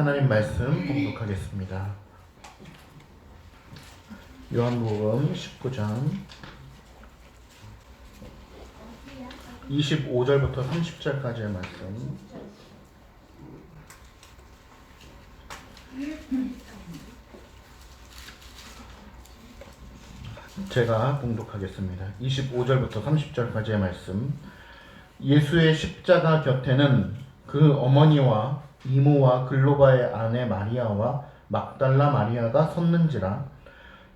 하나님 말씀 봉독하겠습니다. 요한복음 19장 25절부터 30절까지의 말씀. 제가 봉독하겠습니다. 25절부터 30절까지의 말씀. 예수의 십자가 곁에는 그 어머니와 이모와 글로바의 아내 마리아와 막달라 마리아가 섰는지라.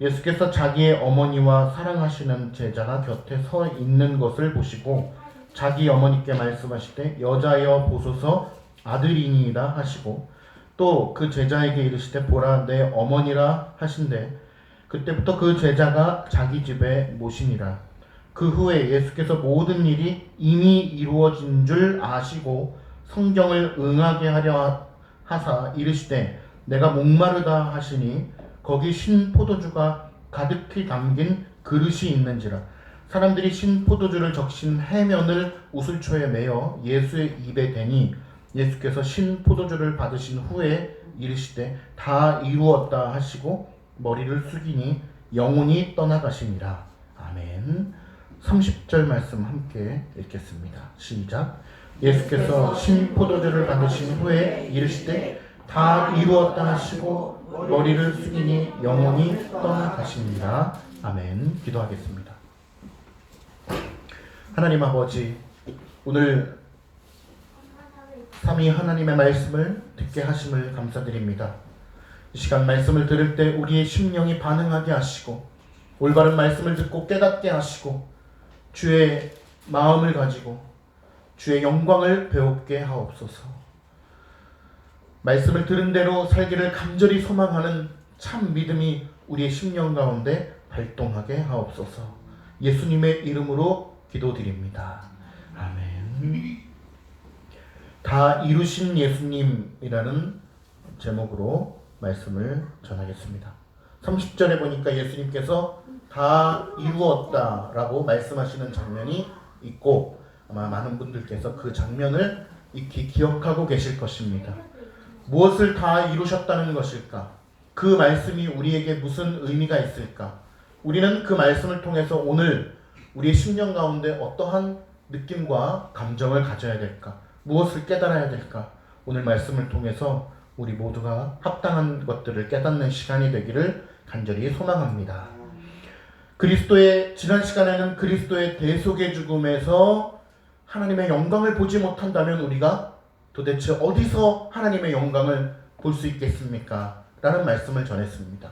예수께서 자기의 어머니와 사랑하시는 제자가 곁에 서 있는 것을 보시고 자기 어머니께 말씀하시되 여자여 보소서 아들이니이다 하시고 또 그 제자에게 이르시되 보라 내 어머니라 하신대 그때부터 그 제자가 자기 집에 모시니라. 그 후에 예수께서 모든 일이 이미 이루어진 줄 아시고 성경을 응하게 하려 하사 이르시되 내가 목마르다 하시니 거기 신 포도주가 가득히 담긴 그릇이 있는지라. 사람들이 신 포도주를 적신 해면을 우슬초에 매어 예수의 입에 대니 예수께서 신 포도주를 받으신 후에 이르시되 다 이루었다 하시고 머리를 숙이니 영혼이 떠나가시니라. 아멘. 30절 말씀 함께 읽겠습니다. 시작. 예수께서 신 포도주를 받으신 후에 이르시되 다 이루었다 하시고 머리를 숙이니 영혼이 떠나가십니다. 아멘. 기도하겠습니다. 하나님 아버지, 오늘 삼위 하나님의 말씀을 듣게 하심을 감사드립니다. 이 시간 말씀을 들을 때 우리의 심령이 반응하게 하시고 올바른 말씀을 듣고 깨닫게 하시고 주의 마음을 가지고 주의 영광을 배웁게 하옵소서. 말씀을 들은 대로 살기를 간절히 소망하는 참 믿음이 우리의 심령 가운데 발동하게 하옵소서. 예수님의 이름으로 기도드립니다. 아멘. 다 이루신 예수님이라는 제목으로 말씀을 전하겠습니다. 30절에 보니까 예수님께서 다 이루었다라고 말씀하시는 장면이 있고 아마 많은 분들께서 그 장면을 익히 기억하고 계실 것입니다. 무엇을 다 이루셨다는 것일까? 그 말씀이 우리에게 무슨 의미가 있을까? 우리는 그 말씀을 통해서 오늘 우리의 심령 가운데 어떠한 느낌과 감정을 가져야 될까? 무엇을 깨달아야 될까? 오늘 말씀을 통해서 우리 모두가 합당한 것들을 깨닫는 시간이 되기를 간절히 소망합니다. 지난 시간에는 그리스도의 대속의 죽음에서 하나님의 영광을 보지 못한다면 우리가 도대체 어디서 하나님의 영광을 볼 수 있겠습니까? 라는 말씀을 전했습니다.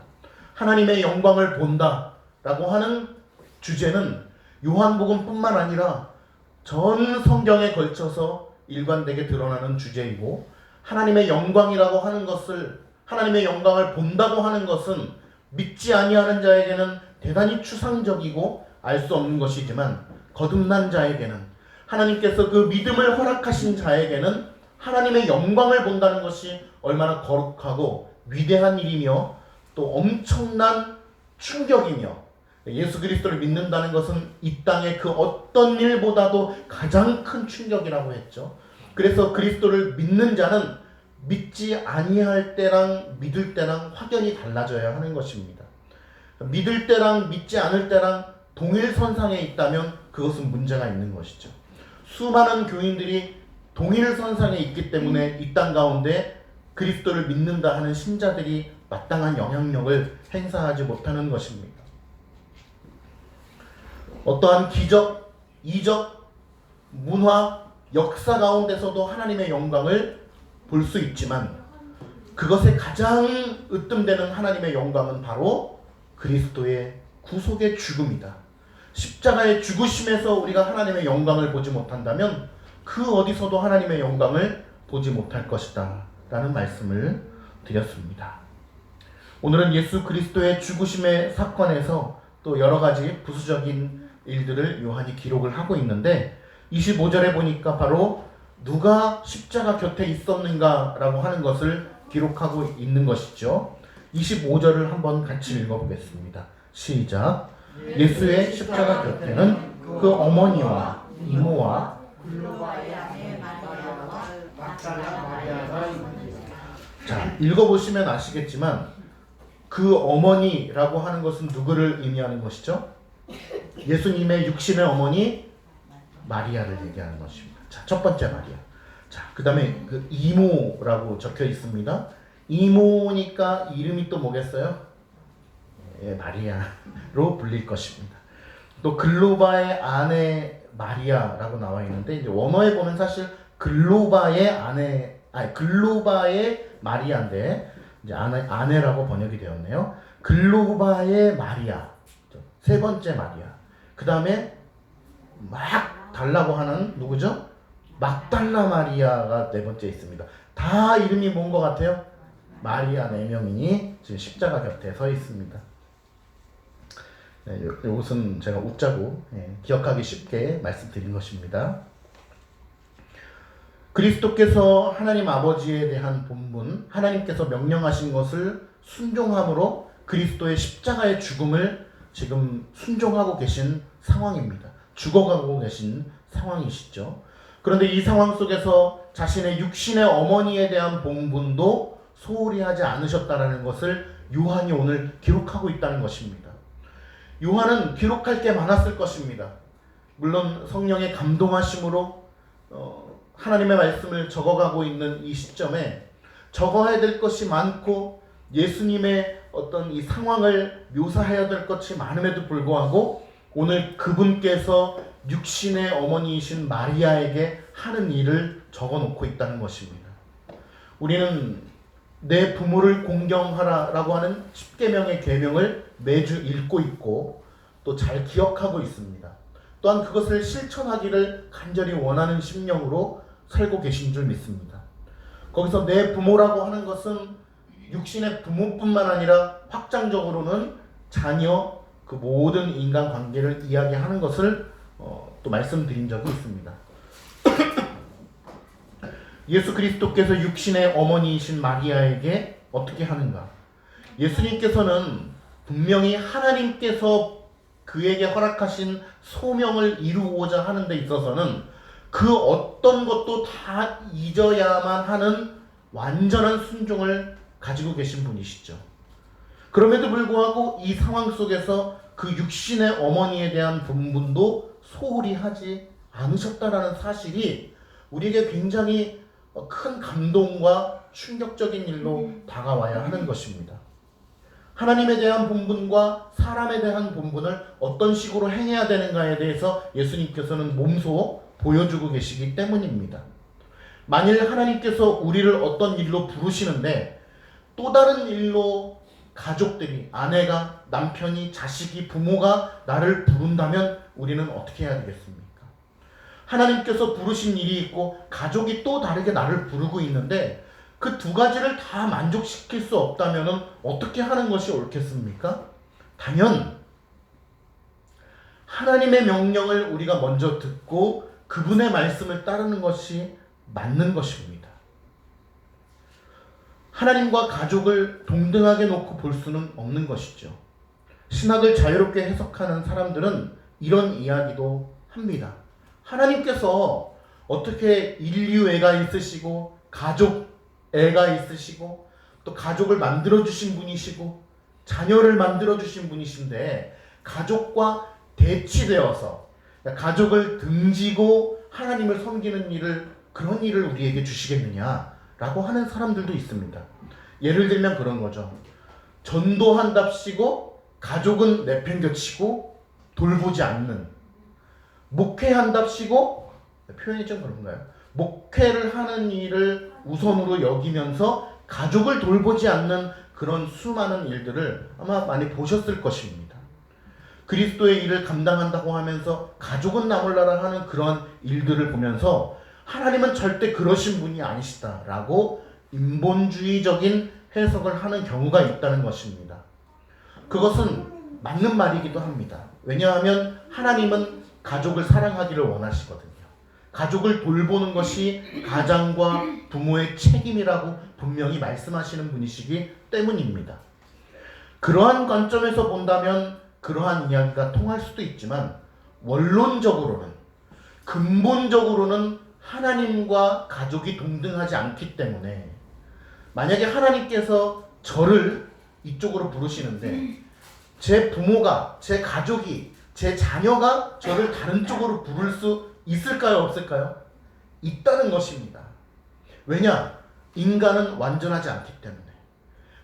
하나님의 영광을 본다 라고 하는 주제는 요한복음뿐만 아니라 전 성경에 걸쳐서 일관되게 드러나는 주제이고, 하나님의 영광이라고 하는 것을, 하나님의 영광을 본다고 하는 것은 믿지 아니하는 자에게는 대단히 추상적이고 알 수 없는 것이지만 거듭난 자에게는, 하나님께서 그 믿음을 허락하신 자에게는 하나님의 영광을 본다는 것이 얼마나 거룩하고 위대한 일이며 또 엄청난 충격이며, 예수 그리스도를 믿는다는 것은 이 땅의 그 어떤 일보다도 가장 큰 충격이라고 했죠. 그래서 그리스도를 믿는 자는 믿지 아니할 때랑 믿을 때랑 확연히 달라져야 하는 것입니다. 믿을 때랑 믿지 않을 때랑 동일선상에 있다면 그것은 문제가 있는 것이죠. 수많은 교인들이 동일선상에 있기 때문에 이 땅 가운데 그리스도를 믿는다 하는 신자들이 마땅한 영향력을 행사하지 못하는 것입니다. 어떠한 기적, 이적, 문화, 역사 가운데서도 하나님의 영광을 볼 수 있지만 그것에 가장 으뜸되는 하나님의 영광은 바로 그리스도의 구속의 죽음이다. 십자가의 죽으심에서 우리가 하나님의 영광을 보지 못한다면 그 어디서도 하나님의 영광을 보지 못할 것이다 라는 말씀을 드렸습니다. 오늘은 예수 그리스도의 죽으심의 사건에서 또 여러 가지 부수적인 일들을 요한이 기록을 하고 있는데 25절에 보니까 바로 누가 십자가 곁에 있었는가 라고 하는 것을 기록하고 있는 것이죠. 25절을 한번 같이 읽어보겠습니다. 시작. 예수의 십자가 곁에는 그 어머니와 이모와 글로바의 아내 마리아와 막달라 마리아가 있는지라. 자, 읽어보시면 아시겠지만 그 어머니라고 하는 것은 누구를 의미하는 것이죠? 예수님의 육신의 어머니 마리아를 얘기하는 것입니다. 자, 첫 번째 마리아. 자, 그 다음에 그 이모라고 적혀 있습니다. 이모니까 이름이 또 뭐겠어요? 예, 마리아로 불릴 것입니다. 또 글로바의 아내 마리아라고 나와 있는데 이제 원어에 보면 사실 글로바의 아내, 아니 글로바의 마리아인데 이제 아내라고 번역이 되었네요. 글로바의 마리아, 세 번째 마리아. 그 다음에 막 달라고 하는 누구죠? 막달라 마리아가 네 번째 있습니다. 다 이름이 뭔 것 같아요? 마리아 네 명이 지금 십자가 곁에 서 있습니다. 네, 이것은 제가 웃자고 기억하기 쉽게 말씀드린 것입니다. 그리스도께서 하나님 아버지에 대한 본분, 하나님께서 명령하신 것을 순종함으로 그리스도의 십자가의 죽음을 지금 순종하고 계신 상황입니다. 죽어가고 계신 상황이시죠. 그런데 이 상황 속에서 자신의 육신의 어머니에 대한 본분도 소홀히 하지 않으셨다라는 것을 요한이 오늘 기록하고 있다는 것입니다. 요한은 기록할 게 많았을 것입니다. 물론 성령의 감동하심으로 하나님의 말씀을 적어가고 있는 이 시점에 적어야 될 것이 많고 예수님의 어떤 이 상황을 묘사해야 될 것이 많음에도 불구하고 오늘 그분께서 육신의 어머니이신 마리아에게 하는 일을 적어놓고 있다는 것입니다. 우리는 내 부모를 공경하라라고 하는 10계명의 계명을 매주 읽고 있고 또 잘 기억하고 있습니다. 또한 그것을 실천하기를 간절히 원하는 심령으로 살고 계신 줄 믿습니다. 거기서 내 부모라고 하는 것은 육신의 부모뿐만 아니라 확장적으로는 자녀, 그 모든 인간관계를 이야기하는 것을 또 말씀드린 적이 있습니다. 예수 그리스도께서 육신의 어머니이신 마리아에게 어떻게 하는가? 예수님께서는 분명히 하나님께서 그에게 허락하신 소명을 이루고자 하는 데 있어서는 그 어떤 것도 다 잊어야만 하는 완전한 순종을 가지고 계신 분이시죠. 그럼에도 불구하고 이 상황 속에서 그 육신의 어머니에 대한 본분도 소홀히 하지 않으셨다라는 사실이 우리에게 굉장히 큰 감동과 충격적인 일로 다가와야 하는 것입니다. 하나님에 대한 본분과 사람에 대한 본분을 어떤 식으로 행해야 되는가에 대해서 예수님께서는 몸소 보여주고 계시기 때문입니다. 만일 하나님께서 우리를 어떤 일로 부르시는데 또 다른 일로 가족들이, 아내가, 남편이, 자식이, 부모가 나를 부른다면 우리는 어떻게 해야 되겠습니까? 하나님께서 부르신 일이 있고 가족이 또 다르게 나를 부르고 있는데 그 두 가지를 다 만족시킬 수 없다면 어떻게 하는 것이 옳겠습니까? 단연 하나님의 명령을 우리가 먼저 듣고 그분의 말씀을 따르는 것이 맞는 것입니다. 하나님과 가족을 동등하게 놓고 볼 수는 없는 것이죠. 신학을 자유롭게 해석하는 사람들은 이런 이야기도 합니다. 하나님께서 어떻게 인류애가 있으시고 가족애가 있으시고 또 가족을 만들어주신 분이시고 자녀를 만들어주신 분이신데 가족과 대치되어서 가족을 등지고 하나님을 섬기는 일을, 그런 일을 우리에게 주시겠느냐라고 하는 사람들도 있습니다. 예를 들면 그런 거죠. 전도한답시고 가족은 내팽겨치고 돌보지 않는, 목회한답시고, 표현이 좀 그런가요? 목회를 하는 일을 우선으로 여기면서 가족을 돌보지 않는 그런 수많은 일들을 아마 많이 보셨을 것입니다. 그리스도의 일을 감당한다고 하면서 가족은 나몰라라 하는 그런 일들을 보면서 하나님은 절대 그러신 분이 아니시다라고 인본주의적인 해석을 하는 경우가 있다는 것입니다. 그것은 맞는 말이기도 합니다. 왜냐하면 하나님은 가족을 사랑하기를 원하시거든요. 가족을 돌보는 것이 가장과 부모의 책임이라고 분명히 말씀하시는 분이시기 때문입니다. 그러한 관점에서 본다면 그러한 이야기가 통할 수도 있지만 원론적으로는, 근본적으로는 하나님과 가족이 동등하지 않기 때문에 만약에 하나님께서 저를 이쪽으로 부르시는데 제 부모가, 제 가족이, 제 자녀가 저를 다른 쪽으로 부를 수 있을까요? 없을까요? 있다는 것입니다. 왜냐? 인간은 완전하지 않기 때문에.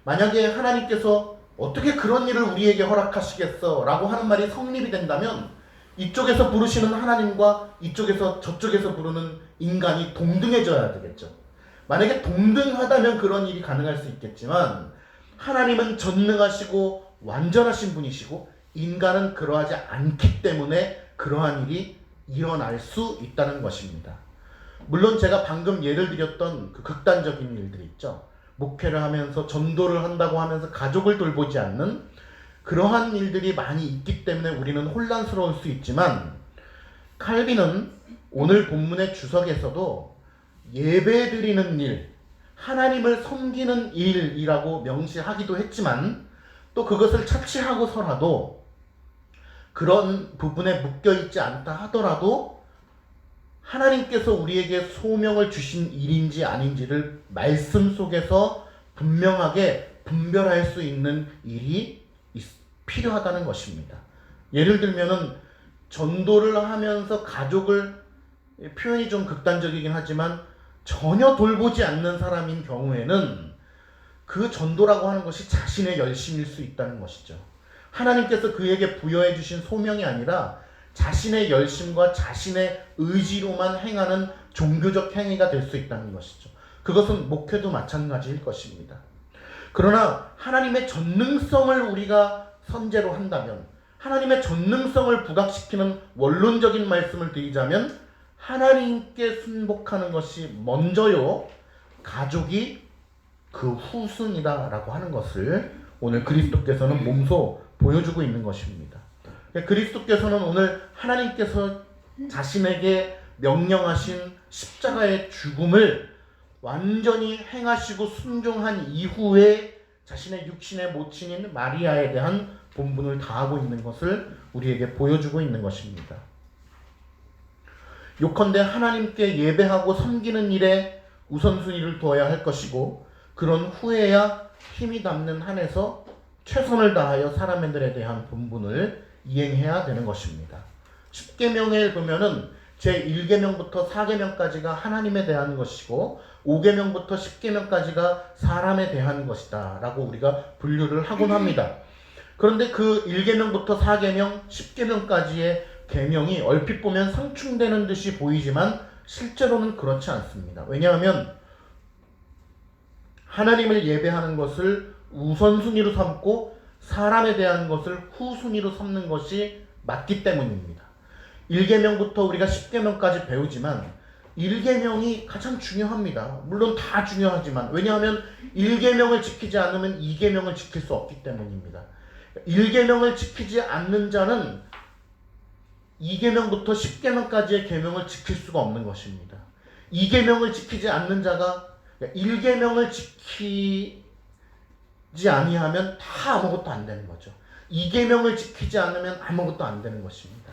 만약에 하나님께서 어떻게 그런 일을 우리에게 허락하시겠어? 라고 하는 말이 성립이 된다면 이쪽에서 부르시는 하나님과 이쪽에서 저쪽에서 부르는 인간이 동등해져야 되겠죠. 만약에 동등하다면 그런 일이 가능할 수 있겠지만 하나님은 전능하시고 완전하신 분이시고 인간은 그러하지 않기 때문에 그러한 일이 일어날 수 있다는 것입니다. 물론 제가 방금 예를 드렸던 그 극단적인 일들이 있죠. 목회를 하면서 전도를 한다고 하면서 가족을 돌보지 않는 그러한 일들이 많이 있기 때문에 우리는 혼란스러울 수 있지만 칼빈은 오늘 본문의 주석에서도 예배 드리는 일, 하나님을 섬기는 일이라고 명시하기도 했지만 또 그것을 차치하고서라도 그런 부분에 묶여있지 않다 하더라도 하나님께서 우리에게 소명을 주신 일인지 아닌지를 말씀 속에서 분명하게 분별할 수 있는 일이 필요하다는 것입니다. 예를 들면은 전도를 하면서 가족을, 표현이 좀 극단적이긴 하지만 전혀 돌보지 않는 사람인 경우에는 그 전도라고 하는 것이 자신의 열심일 수 있다는 것이죠. 하나님께서 그에게 부여해 주신 소명이 아니라 자신의 열심과 자신의 의지로만 행하는 종교적 행위가 될 수 있다는 것이죠. 그것은 목회도 마찬가지일 것입니다. 그러나 하나님의 전능성을 우리가 선제로 한다면, 하나님의 전능성을 부각시키는 원론적인 말씀을 드리자면 하나님께 순복하는 것이 먼저요, 가족이 그 후순이다라고 하는 것을 오늘 그리스도께서는 몸소 보여주고 있는 것입니다. 그리스도께서는 오늘 하나님께서 자신에게 명령하신 십자가의 죽음을 완전히 행하시고 순종한 이후에 자신의 육신의 모친인 마리아에 대한 본분을 다하고 있는 것을 우리에게 보여주고 있는 것입니다. 요컨대 하나님께 예배하고 섬기는 일에 우선순위를 두어야 할 것이고 그런 후에야 힘이 남는 한에서 최선을 다하여 사람들에 대한 본분을 이행해야 되는 것입니다. 10계명에 보면은 제1계명부터 4계명까지가 하나님에 대한 것이고 5계명부터 10계명까지가 사람에 대한 것이다 라고 우리가 분류를 하곤 합니다. 그런데 그 1계명부터 4계명, 10계명까지의 계명이 얼핏 보면 상충되는 듯이 보이지만 실제로는 그렇지 않습니다. 왜냐하면 하나님을 예배하는 것을 우선순위로 삼고 사람에 대한 것을 후순위로 삼는 것이 맞기 때문입니다. 1계명부터 우리가 10계명까지 배우지만 1계명이 가장 중요합니다. 물론 다 중요하지만 왜냐하면 1계명을 지키지 않으면 2계명을 지킬 수 없기 때문입니다. 1계명을 지키지 않는 자는 2계명부터 10계명까지의 계명을 지킬 수가 없는 것입니다. 2계명을 지키지 않는 자가 1계명을 지키지 아니하면 다 아무것도 안 되는 거죠. 2계명을 지키지 않으면 아무것도 안 되는 것입니다.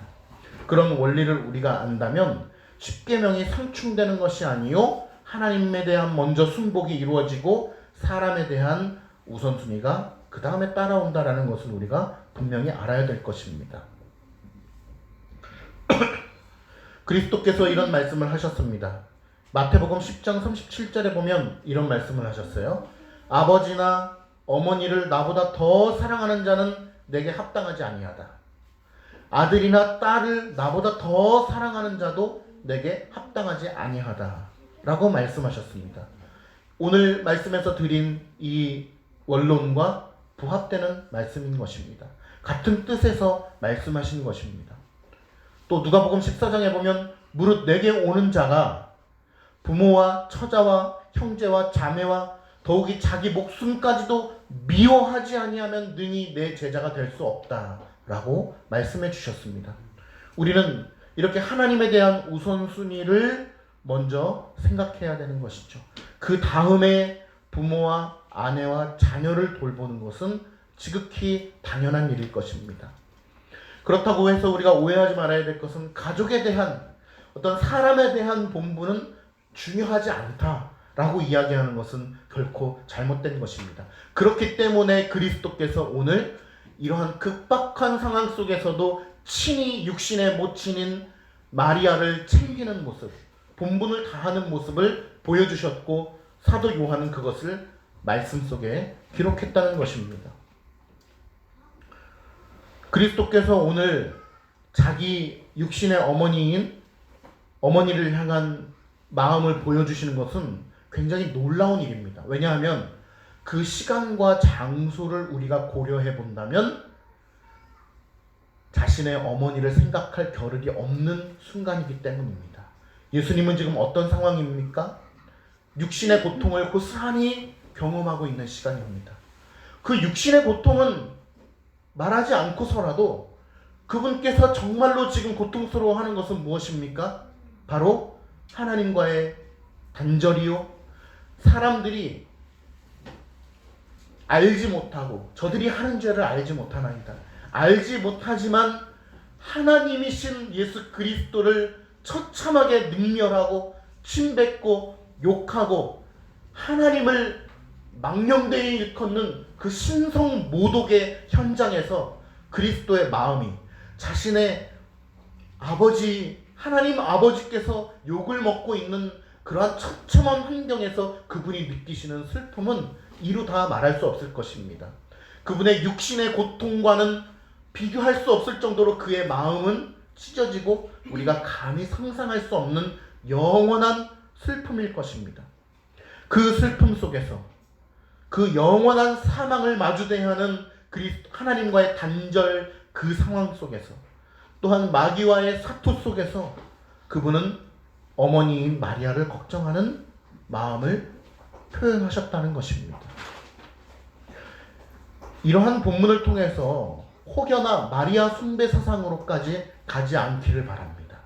그런 원리를 우리가 안다면 10계명이 상충되는 것이 아니요 하나님에 대한 먼저 순복이 이루어지고 사람에 대한 우선순위가 그 다음에 따라온다라는 것을 우리가 분명히 알아야 될 것입니다. 그리스도께서 이런 말씀을 하셨습니다. 마태복음 10장 37절에 보면 이런 말씀을 하셨어요. 아버지나 어머니를 나보다 더 사랑하는 자는 내게 합당하지 아니하다. 아들이나 딸을 나보다 더 사랑하는 자도 내게 합당하지 아니하다 라고 말씀하셨습니다. 오늘 말씀에서 드린 이 원론과 부합되는 말씀인 것입니다. 같은 뜻에서 말씀하신 것입니다. 또 누가복음 14장에 보면 무릇 내게 오는 자가 부모와 처자와 형제와 자매와 더욱이 자기 목숨까지도 미워하지 아니하면 능히 내 제자가 될 수 없다라고 말씀해 주셨습니다. 우리는 이렇게 하나님에 대한 우선순위를 먼저 생각해야 되는 것이죠. 그 다음에 부모와 아내와 자녀를 돌보는 것은 지극히 당연한 일일 것입니다. 그렇다고 해서 우리가 오해하지 말아야 될 것은 가족에 대한 어떤 사람에 대한 본분은 중요하지 않다 라고 이야기하는 것은 결코 잘못된 것입니다. 그렇기 때문에 그리스도께서 오늘 이러한 급박한 상황 속에서도 친히 육신의 모친인 마리아를 챙기는 모습, 본분을 다하는 모습을 보여주셨고, 사도 요한은 그것을 말씀 속에 기록했다는 것입니다. 그리스도께서 오늘 자기 육신의 어머니를 향한 마음을 보여주시는 것은 굉장히 놀라운 일입니다. 왜냐하면 그 시간과 장소를 우리가 고려해 본다면 자신의 어머니를 생각할 겨를이 없는 순간이기 때문입니다. 예수님은 지금 어떤 상황입니까? 육신의 고통을 고스란히 경험하고 있는 시간입니다. 그 육신의 고통은 말하지 않고서라도 그분께서 정말로 지금 고통스러워하는 것은 무엇입니까? 바로 하나님과의 단절이요, 사람들이 알지 못하고 저들이 하는 죄를 알지 못하나이다. 알지 못하지만 하나님이신 예수 그리스도를 처참하게 능멸하고 침뱉고 욕하고 하나님을 망령되이 일컫는 그 신성 모독의 현장에서 그리스도의 마음이 자신의 아버지, 하나님 아버지께서 욕을 먹고 있는 그러한 처참한 환경에서 그분이 느끼시는 슬픔은 이루 다 말할 수 없을 것입니다. 그분의 육신의 고통과는 비교할 수 없을 정도로 그의 마음은 찢어지고 우리가 감히 상상할 수 없는 영원한 슬픔일 것입니다. 그 슬픔 속에서, 그 영원한 사망을 마주대야 하는 하나님과의 단절, 그 상황 속에서, 또한 마귀와의 사투 속에서 그분은 어머니인 마리아를 걱정하는 마음을 표현하셨다는 것입니다. 이러한 본문을 통해서 혹여나 마리아 숭배 사상으로까지 가지 않기를 바랍니다.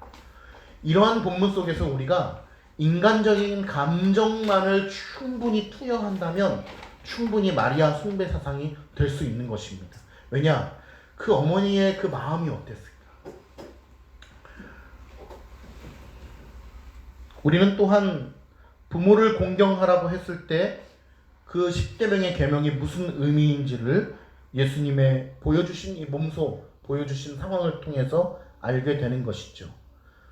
이러한 본문 속에서 우리가 인간적인 감정만을 충분히 투영한다면 충분히 마리아 숭배 사상이 될 수 있는 것입니다. 왜냐? 그 어머니의 그 마음이 어땠을까? 우리는 또한 부모를 공경하라고 했을 때 그 10계명의 계명이 무슨 의미인지를 예수님의 보여주신 이 몸소 보여주신 상황을 통해서 알게 되는 것이죠.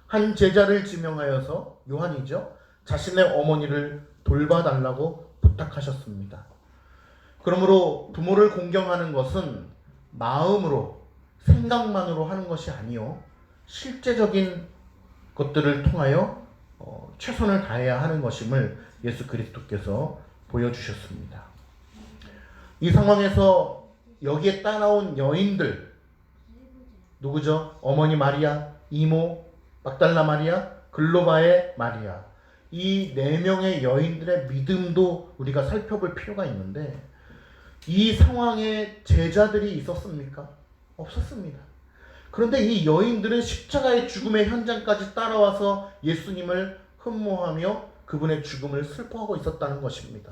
한 제자를 지명하여서, 요한이죠, 자신의 어머니를 돌봐달라고 부탁하셨습니다. 그러므로 부모를 공경하는 것은 마음으로, 생각만으로 하는 것이 아니요, 실제적인 것들을 통하여 최선을 다해야 하는 것임을 예수 그리스도께서 보여주셨습니다. 이 상황에서 여기에 따라온 여인들, 누구죠? 어머니 마리아, 이모 막달라 마리아, 글로바의 마리아, 이 4명의 여인들의 믿음도 우리가 살펴볼 필요가 있는데, 이 상황에 제자들이 있었습니까? 없었습니다. 그런데 이 여인들은 십자가의 죽음의 현장까지 따라와서 예수님을 흠모하며 그분의 죽음을 슬퍼하고 있었다는 것입니다.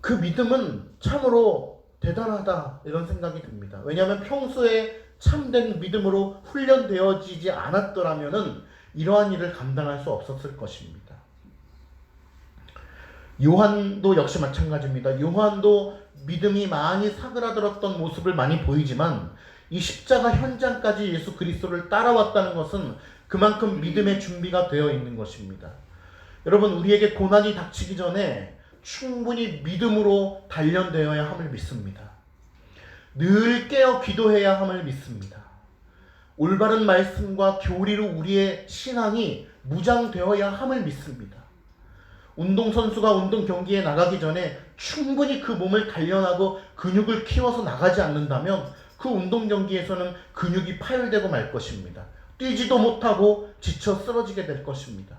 그 믿음은 참으로 대단하다, 이런 생각이 듭니다. 왜냐하면 평소에 참된 믿음으로 훈련되어지지 않았더라면 이러한 일을 감당할 수 없었을 것입니다. 요한도 역시 마찬가지입니다. 요한도 믿음이 많이 사그라들었던 모습을 많이 보이지만 이 십자가 현장까지 예수 그리스도를 따라왔다는 것은 그만큼 믿음의 준비가 되어 있는 것입니다. 여러분, 우리에게 고난이 닥치기 전에 충분히 믿음으로 단련되어야 함을 믿습니다. 늘 깨어 기도해야 함을 믿습니다. 올바른 말씀과 교리로 우리의 신앙이 무장되어야 함을 믿습니다. 운동선수가 운동 경기에 나가기 전에 충분히 그 몸을 단련하고 근육을 키워서 나가지 않는다면 그 운동 경기에서는 근육이 파열되고 말 것입니다. 뛰지도 못하고 지쳐 쓰러지게 될 것입니다.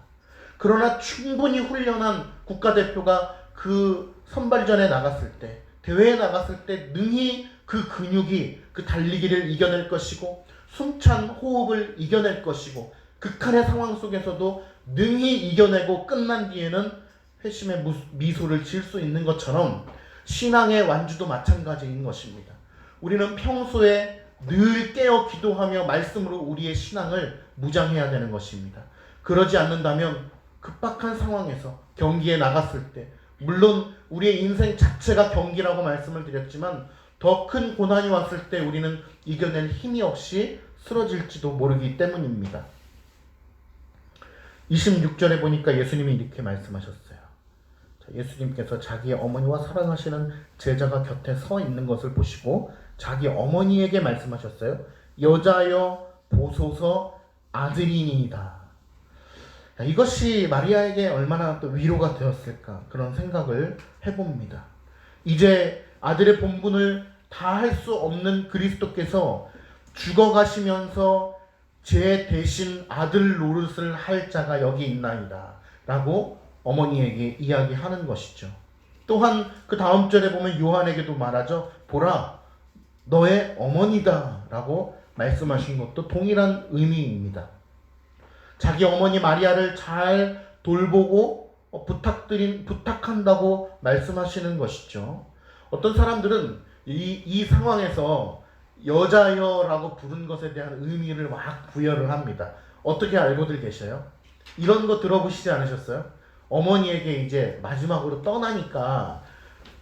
그러나 충분히 훈련한 국가대표가 그 선발전에 나갔을 때, 대회에 나갔을 때 능히 그 근육이 그 달리기를 이겨낼 것이고 숨찬 호흡을 이겨낼 것이고 극한의 상황 속에서도 능히 이겨내고 끝난 뒤에는 회심의 미소를 지을 수 있는 것처럼 신앙의 완주도 마찬가지인 것입니다. 우리는 평소에 늘 깨어 기도하며 말씀으로 우리의 신앙을 무장해야 되는 것입니다. 그러지 않는다면 급박한 상황에서 경기에 나갔을 때, 물론 우리의 인생 자체가 경기라고 말씀을 드렸지만 더 큰 고난이 왔을 때 우리는 이겨낼 힘이 없이 쓰러질지도 모르기 때문입니다. 26절에 보니까 예수님이 이렇게 말씀하셨어요. 예수님께서 자기의 어머니와 사랑하시는 제자가 곁에 서 있는 것을 보시고 자기 어머니에게 말씀하셨어요. 여자여 보소서 아들이니이다. 이것이 마리아에게 얼마나 또 위로가 되었을까 그런 생각을 해봅니다. 이제 아들의 본분을 다 할 수 없는 그리스도께서 죽어가시면서 제 대신 아들 노릇을 할 자가 여기 있나이다 라고 어머니에게 이야기하는 것이죠. 또한 그 다음 절에 보면 요한에게도 말하죠. 보라 너의 어머니다 라고 말씀하신 것도 동일한 의미입니다. 자기 어머니 마리아를 잘 돌보고 부탁한다고 말씀하시는 것이죠. 어떤 사람들은 이 상황에서 여자여라고 부른 것에 대한 의미를 막 부여를 합니다. 어떻게 알고들 계셔요? 이런 거 들어보시지 않으셨어요? 어머니에게 이제 마지막으로 떠나니까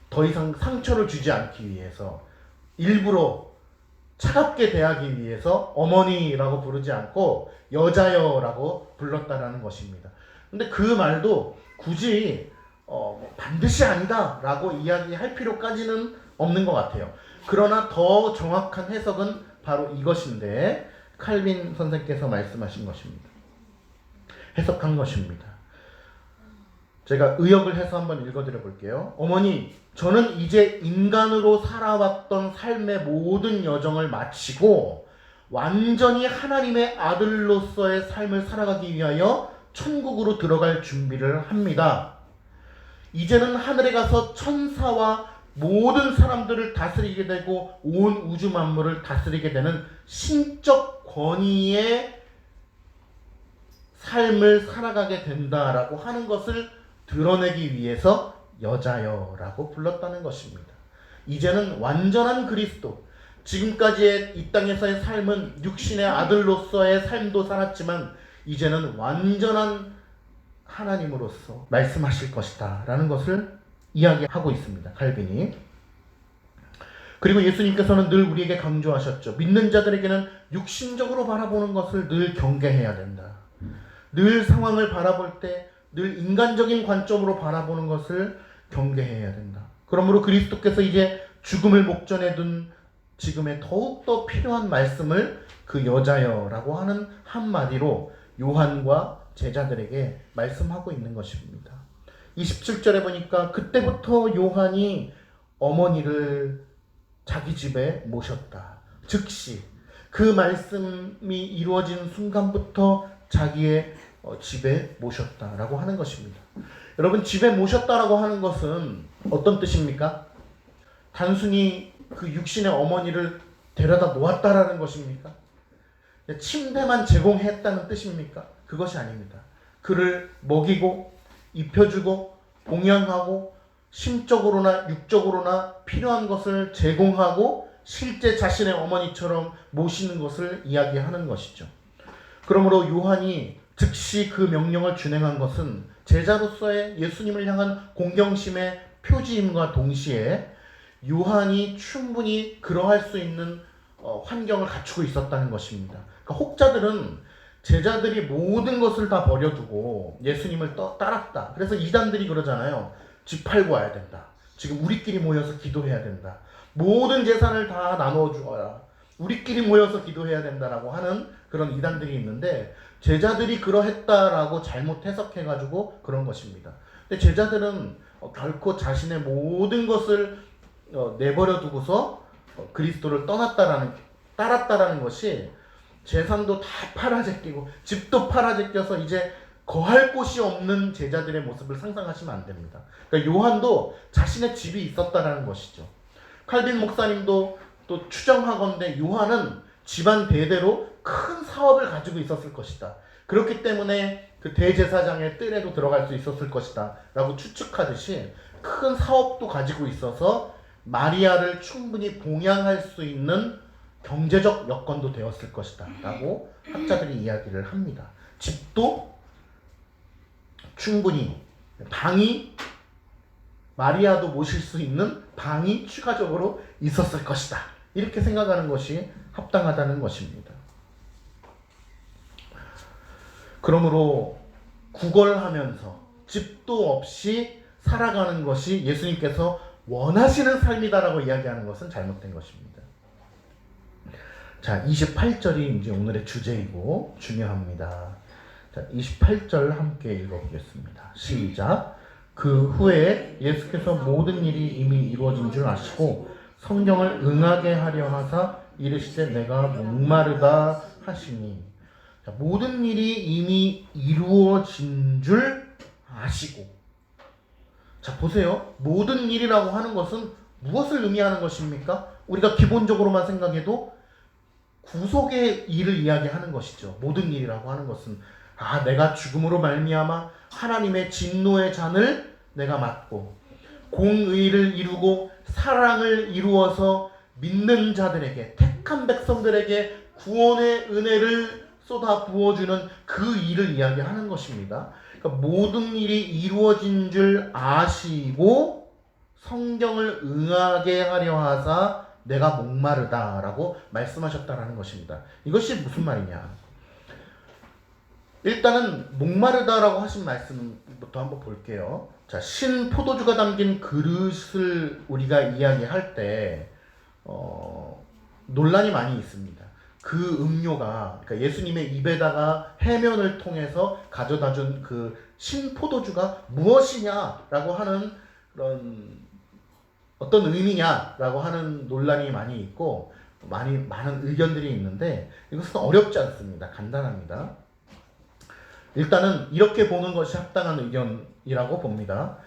더 이상 상처를 주지 않기 위해서 일부러 차갑게 대하기 위해서 어머니라고 부르지 않고 여자여라고 불렀다라는 것입니다. 근데 그 말도 굳이 반드시 아니다 라고 이야기할 필요까지는 없는 것 같아요. 그러나 더 정확한 해석은 바로 이것인데 칼빈 선생께서 말씀하신 것입니다. 해석한 것입니다. 제가 의역을 해서 한번 읽어드려 볼게요. 어머니, 저는 이제 인간으로 살아왔던 삶의 모든 여정을 마치고 완전히 하나님의 아들로서의 삶을 살아가기 위하여 천국으로 들어갈 준비를 합니다. 이제는 하늘에 가서 천사와 모든 사람들을 다스리게 되고 온 우주 만물을 다스리게 되는 신적 권위의 삶을 살아가게 된다라고 하는 것을 드러내기 위해서 여자여라고 불렀다는 것입니다. 이제는 완전한 그리스도, 지금까지의 이 땅에서의 삶은 육신의 아들로서의 삶도 살았지만 이제는 완전한 하나님으로서 말씀하실 것이다 라는 것을 이야기하고 있습니다. 칼빈이. 그리고 예수님께서는 늘 우리에게 강조하셨죠. 믿는 자들에게는 육신적으로 바라보는 것을 늘 경계해야 된다. 늘 상황을 바라볼 때 늘 인간적인 관점으로 바라보는 것을 경계해야 된다. 그러므로 그리스도께서 이제 죽음을 목전에 둔 지금의 더욱더 필요한 말씀을 그 여자여라고 하는 한마디로 요한과 제자들에게 말씀하고 있는 것입니다. 27절에 보니까 그때부터 요한이 어머니를 자기 집에 모셨다. 즉시 그 말씀이 이루어진 순간부터 자기의 집에 모셨다라고 하는 것입니다. 여러분, 집에 모셨다라고 하는 것은 어떤 뜻입니까? 단순히 그 육신의 어머니를 데려다 놓았다라는 것입니까? 침대만 제공했다는 뜻입니까? 그것이 아닙니다. 그를 먹이고 입혀주고 봉양하고 심적으로나 육적으로나 필요한 것을 제공하고 실제 자신의 어머니처럼 모시는 것을 이야기하는 것이죠. 그러므로 요한이 즉시 그 명령을 준행한 것은 제자로서의 예수님을 향한 공경심의 표지임과 동시에 요한이 충분히 그러할 수 있는 환경을 갖추고 있었다는 것입니다. 그러니까 혹자들은 제자들이 모든 것을 다 버려두고 예수님을 따랐다. 그래서 이단들이 그러잖아요. 집 팔고 와야 된다. 지금 우리끼리 모여서 기도해야 된다. 모든 재산을 다 나눠주어야 우리끼리 모여서 기도해야 된다라고 하는 그런 이단들이 있는데 제자들이 그러했다라고 잘못 해석해가지고 그런 것입니다. 근데 제자들은 결코 자신의 모든 것을 내버려 두고서 그리스도를 따랐다라는 것이 재산도 다 팔아제끼고 집도 팔아제껴서 이제 거할 곳이 없는 제자들의 모습을 상상하시면 안 됩니다. 그러니까 요한도 자신의 집이 있었다라는 것이죠. 칼빈 목사님도 또 추정하건대 요한은 집안 대대로 큰 사업을 가지고 있었을 것이다. 그렇기 때문에 그 대제사장의 뜰에도 들어갈 수 있었을 것이다 라고 추측하듯이 큰 사업도 가지고 있어서 마리아를 충분히 봉양할 수 있는 경제적 여건도 되었을 것이다 라고 학자들이 이야기를 합니다. 집도 충분히 방이 마리아도 모실 수 있는 방이 추가적으로 있었을 것이다. 이렇게 생각하는 것이 합당하다는 것입니다. 그러므로 구걸하면서 집도 없이 살아가는 것이 예수님께서 원하시는 삶이다라고 이야기하는 것은 잘못된 것입니다. 자, 28절이 이제 오늘의 주제이고 중요합니다. 자, 28절 함께 읽어보겠습니다. 시작. 그 후에 예수께서 모든 일이 이미 이루어진 줄 아시고 성경을 응하게 하려 하사 이르시되 내가 목마르다 하시니. 자, 모든 일이 이미 이루어진 줄 아시고. 자, 보세요. 모든 일이라고 하는 것은 무엇을 의미하는 것입니까? 우리가 기본적으로만 생각해도 구속의 일을 이야기하는 것이죠. 모든 일이라고 하는 것은 내가 죽음으로 말미암아 하나님의 진노의 잔을 내가 맡고 공의를 이루고 사랑을 이루어서 믿는 자들에게, 택한 백성들에게 구원의 은혜를 쏟아 부어주는 그 일을 이야기하는 것입니다. 그러니까 모든 일이 이루어진 줄 아시고 성경을 응하게 하려 하사 내가 목마르다라고 말씀하셨다라는 것입니다. 이것이 무슨 말이냐? 일단은 목마르다라고 하신 말씀부터 한번 볼게요. 자, 신 포도주가 담긴 그릇을 우리가 이야기할 때 논란이 많이 있습니다. 그 음료가, 그러니까 예수님의 입에다가 해면을 통해서 가져다준 그 신 포도주가 무엇이냐라고 하는 그런 어떤 의미냐라고 하는 논란이 많이 있고 많은 의견들이 있는데 이것은 어렵지 않습니다. 간단합니다. 일단은 이렇게 보는 것이 합당한 의견이라고 봅니다.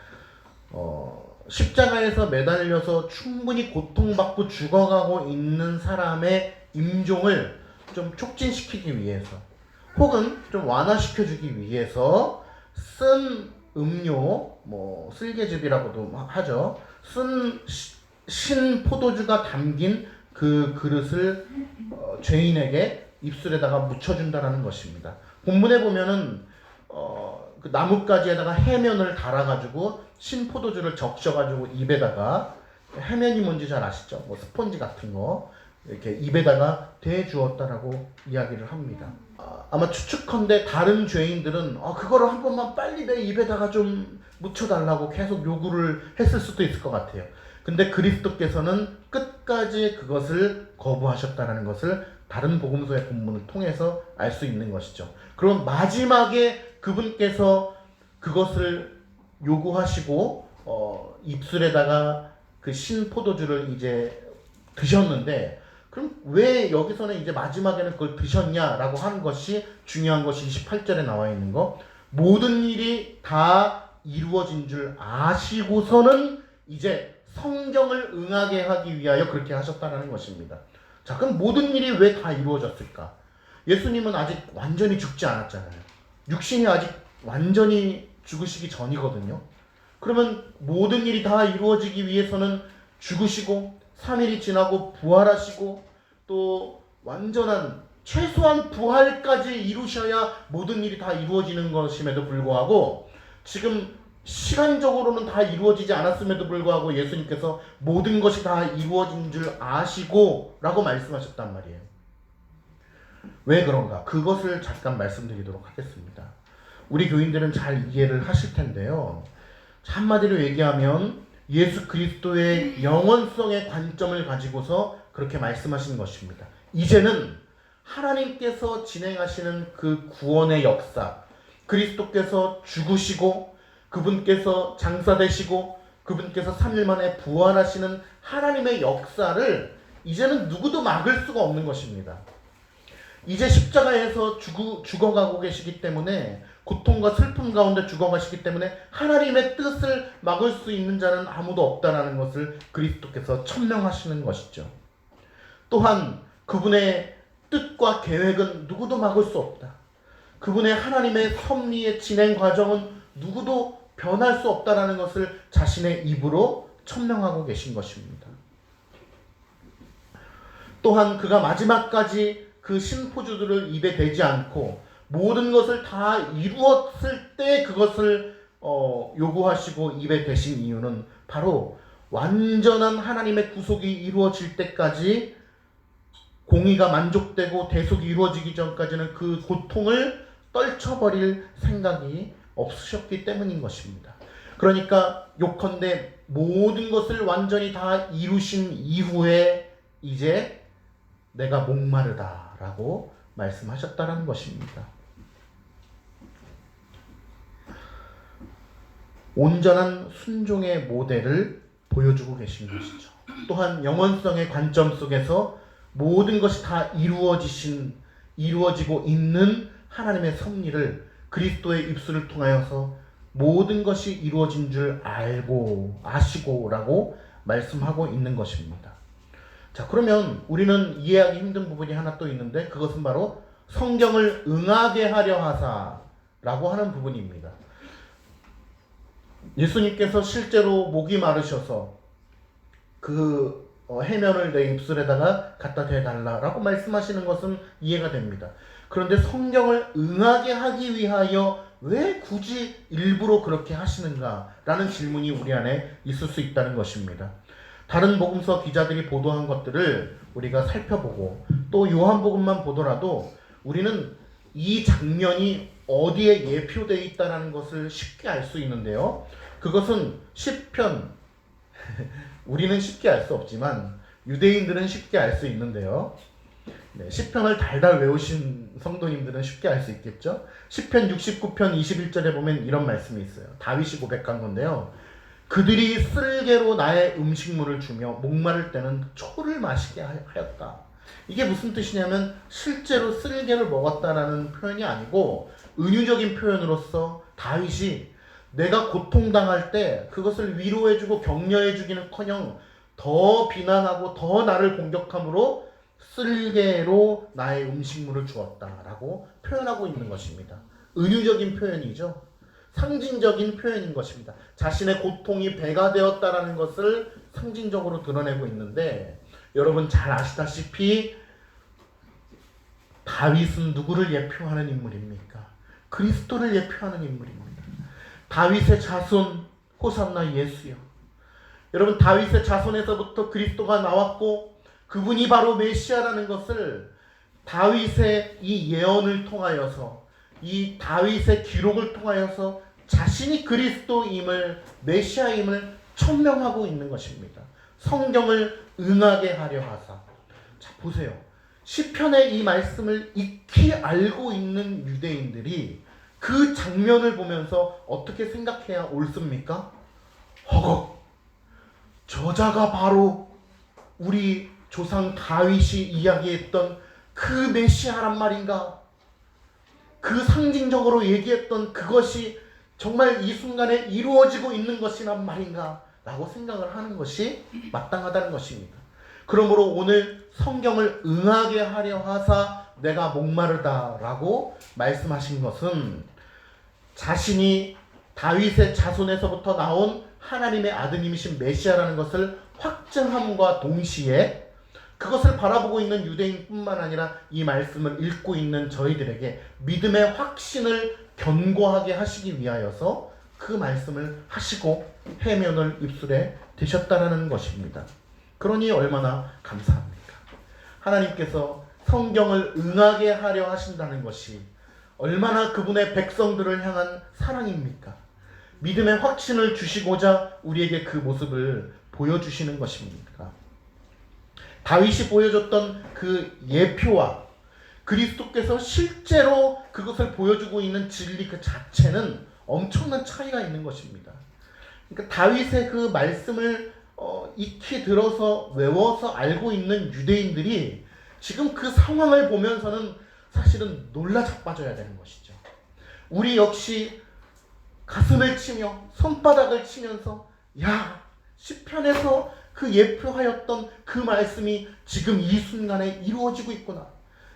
십자가에서 매달려서 충분히 고통받고 죽어가고 있는 사람의 임종을 좀 촉진시키기 위해서 혹은 좀 완화시켜주기 위해서 쓴 음료, 쓸개즙이라고도 하죠. 쓴 신 포도주가 담긴 그 그릇을 죄인에게 입술에다가 묻혀준다라는 것입니다. 본문에 보면은 그 나뭇가지에다가 해면을 달아가지고 신 포도주를 적셔가지고 입에다가, 해면이 뭔지 잘 아시죠? 스펀지 같은 거 이렇게 입에다가 대주었다라고 이야기를 합니다. 아마 추측컨대 다른 죄인들은 그거를 한 번만 빨리 내 입에다가 좀 묻혀달라고 계속 요구를 했을 수도 있을 것 같아요. 근데 그리스도께서는 끝까지 그것을 거부하셨다는 것을 다른 복음서의 본문을 통해서 알 수 있는 것이죠. 그럼 마지막에 그분께서 그것을 요구하시고 입술에다가 그 신 포도주를 이제 드셨는데, 그럼 왜 여기서는 이제 마지막에는 그걸 드셨냐라고 하는 것이 중요한 것이 28절에 나와 있는 거. 모든 일이 다 이루어진 줄 아시고서는 이제 성경을 응하게 하기 위하여 그렇게 하셨다는 것입니다. 자, 그럼 모든 일이 왜 다 이루어졌을까? 예수님은 아직 완전히 죽지 않았잖아요. 육신이 아직 완전히 죽으시기 전이거든요. 그러면 모든 일이 다 이루어지기 위해서는 죽으시고 3일이 지나고 부활하시고 또 완전한 최소한 부활까지 이루셔야 모든 일이 다 이루어지는 것임에도 불구하고 지금 시간적으로는 다 이루어지지 않았음에도 불구하고 예수님께서 모든 것이 다 이루어진 줄 아시고 라고 말씀하셨단 말이에요. 왜 그런가? 그것을 잠깐 말씀드리도록 하겠습니다. 우리 교인들은 잘 이해를 하실 텐데요. 한마디로 얘기하면 예수 그리스도의 영원성의 관점을 가지고서 그렇게 말씀하시는 것입니다. 이제는 하나님께서 진행하시는 그 구원의 역사, 그리스도께서 죽으시고 그분께서 장사되시고 그분께서 3일 만에 부활하시는 하나님의 역사를 이제는 누구도 막을 수가 없는 것입니다. 이제 십자가에서 죽어가고 계시기 때문에, 고통과 슬픔 가운데 죽어가시기 때문에 하나님의 뜻을 막을 수 있는 자는 아무도 없다라는 것을 그리스도께서 천명하시는 것이죠. 또한 그분의 뜻과 계획은 누구도 막을 수 없다. 그분의 하나님의 섭리의 진행 과정은 누구도 변할 수 없다라는 것을 자신의 입으로 천명하고 계신 것입니다. 또한 그가 마지막까지 그 신포주들을 입에 대지 않고 모든 것을 다 이루었을 때 그것을 요구하시고 입에 대신 이유는 바로 완전한 하나님의 구속이 이루어질 때까지, 공의가 만족되고 대속이 이루어지기 전까지는 그 고통을 떨쳐버릴 생각이 없으셨기 때문인 것입니다. 그러니까 요컨대 모든 것을 완전히 다 이루신 이후에 이제 내가 목마르다 라고 말씀하셨다는 것입니다. 온전한 순종의 모델을 보여주고 계신 것이죠. 또한 영원성의 관점 속에서 모든 것이 다 이루어지고 있는 하나님의 섭리를 그리스도의 입술을 통하여서 모든 것이 이루어진 줄 아시고 라고 말씀하고 있는 것입니다. 자, 그러면 우리는 이해하기 힘든 부분이 하나 또 있는데, 그것은 바로 성경을 응하게 하려 하사라고 하는 부분입니다. 예수님께서 실제로 목이 마르셔서 그 해면을 내 입술에다가 갖다 대달라라고 말씀하시는 것은 이해가 됩니다. 그런데 성경을 응하게 하기 위하여 왜 굳이 일부러 그렇게 하시는가라는 질문이 우리 안에 있을 수 있다는 것입니다. 다른 복음서 기자들이 보도한 것들을 우리가 살펴보고 또 요한복음만 보더라도 우리는 이 장면이 어디에 예표되어 있다는 것을 쉽게 알 수 있는데요. 그것은 시편, 우리는 쉽게 알 수 없지만 유대인들은 쉽게 알 수 있는데요. 시편을 달달 외우신 성도님들은 쉽게 알 수 있겠죠. 시편 69편 21절에 보면 이런 말씀이 있어요. 다윗이 고백한 건데요. 그들이 쓸개로 나의 음식물을 주며 목마를 때는 초를 마시게 하였다. 이게 무슨 뜻이냐면 실제로 쓸개를 먹었다라는 표현이 아니고 은유적인 표현으로서 다윗이 내가 고통당할 때 그것을 위로해주고 격려해주기는커녕 더 비난하고 더 나를 공격함으로 쓸개로 나의 음식물을 주었다라고 표현하고 있는 것입니다. 은유적인 표현이죠. 상징적인 표현인 것입니다. 자신의 고통이 배가 되었다라는 것을 상징적으로 드러내고 있는데, 여러분 잘 아시다시피 다윗은 누구를 예표하는 인물입니까? 그리스도를 예표하는 인물입니다. 다윗의 자손 호산나 예수요. 여러분 다윗의 자손에서부터 그리스도가 나왔고 그분이 바로 메시아라는 것을 다윗의 이 예언을 통하여서, 이 다윗의 기록을 통하여서 자신이 그리스도임을, 메시아임을 천명하고 있는 것입니다. 성경을 응하게 하려 하사. 자, 보세요. 시편의 이 말씀을 익히 알고 있는 유대인들이 그 장면을 보면서 어떻게 생각해야 옳습니까? 허걱, 저자가 바로 우리 조상 다윗이 이야기했던 그 메시아란 말인가? 그 상징적으로 얘기했던 그것이 정말 이 순간에 이루어지고 있는 것이란 말인가? 라고 생각을 하는 것이 마땅하다는 것입니다. 그러므로 오늘 성경을 응하게 하려 하사 내가 목마르다 라고 말씀하신 것은 자신이 다윗의 자손에서부터 나온 하나님의 아드님이신 메시아라는 것을 확증함과 동시에 그것을 바라보고 있는 유대인뿐만 아니라 이 말씀을 읽고 있는 저희들에게 믿음의 확신을 견고하게 하시기 위하여서 그 말씀을 하시고 해면을 입술에 대셨다는 것입니다. 그러니 얼마나 감사합니까? 하나님께서 성경을 응하게 하려 하신다는 것이 얼마나 그분의 백성들을 향한 사랑입니까? 믿음의 확신을 주시고자 우리에게 그 모습을 보여주시는 것입니까? 다윗이 보여줬던 그 예표와 그리스도께서 실제로 그것을 보여주고 있는 진리 그 자체는 엄청난 차이가 있는 것입니다. 그러니까 다윗의 그 말씀을 익히 들어서 외워서 알고 있는 유대인들이 지금 그 상황을 보면서는 사실은 놀라 자빠져야 되는 것이죠. 우리 역시 가슴을 치며 손바닥을 치면서 야, 시편에서 그 예표하였던 그 말씀이 지금 이 순간에 이루어지고 있구나.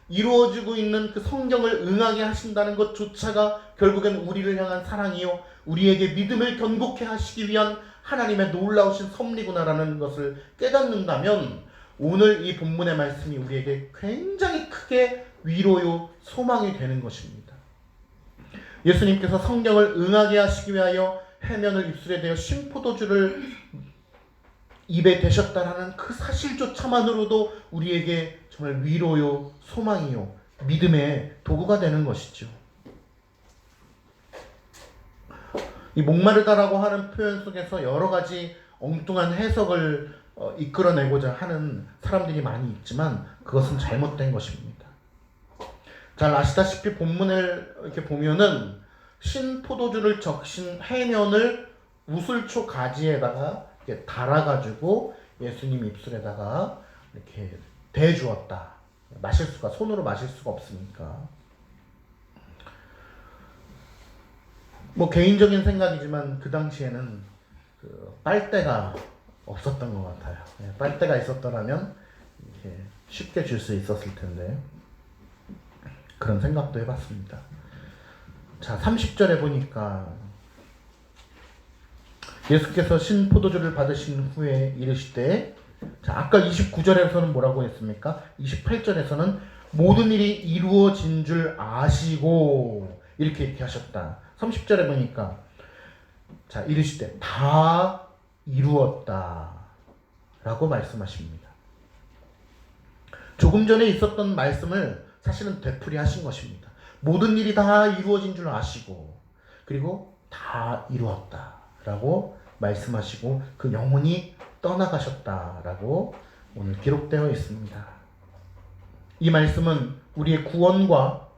이루어지고 있는 그 성경을 응하게 하신다는 것조차가 결국엔 우리를 향한 사랑이요, 우리에게 믿음을 견고케 하시기 위한 하나님의 놀라우신 섭리구나라는 것을 깨닫는다면 오늘 이 본문의 말씀이 우리에게 굉장히 크게 위로요, 소망이 되는 것입니다. 예수님께서 성경을 응하게 하시기 위하여 해면을 입술에 대어 신포도주를 입에 대셨다라는 그 사실조차만으로도 우리에게 정말 위로요, 소망이요, 믿음의 도구가 되는 것이죠. 이 목마르다라고 하는 표현 속에서 여러 가지 엉뚱한 해석을 이끌어내고자 하는 사람들이 많이 있지만 그것은 잘못된 것입니다. 잘 아시다시피 본문을 이렇게 보면은 신포도주를 적신 해면을 우슬초 가지에다가 이렇게 달아가지고 예수님 입술에다가 이렇게 대주었다. 마실 수가, 손으로 마실 수가 없으니까. 뭐 개인적인 생각이지만 그 당시에는 그 빨대가 없었던 것 같아요. 빨대가 있었더라면 이렇게 쉽게 줄 수 있었을 텐데 그런 생각도 해봤습니다. 자, 30절에 보니까 예수께서 신포도주를 받으신 후에 이르시되, 자, 아까 29절에서는 뭐라고 했습니까? 28절에서는 모든 일이 이루어진 줄 아시고 이렇게 하셨다. 30절에 보니까 자, 이르시되 다 이루었다 라고 말씀하십니다. 조금 전에 있었던 말씀을 사실은 되풀이하신 것입니다. 모든 일이 다 이루어진 줄 아시고 그리고 다 이루었다 라고 말씀하시고 그 영혼이 떠나가셨다 라고 오늘 기록되어 있습니다. 이 말씀은 우리의 구원과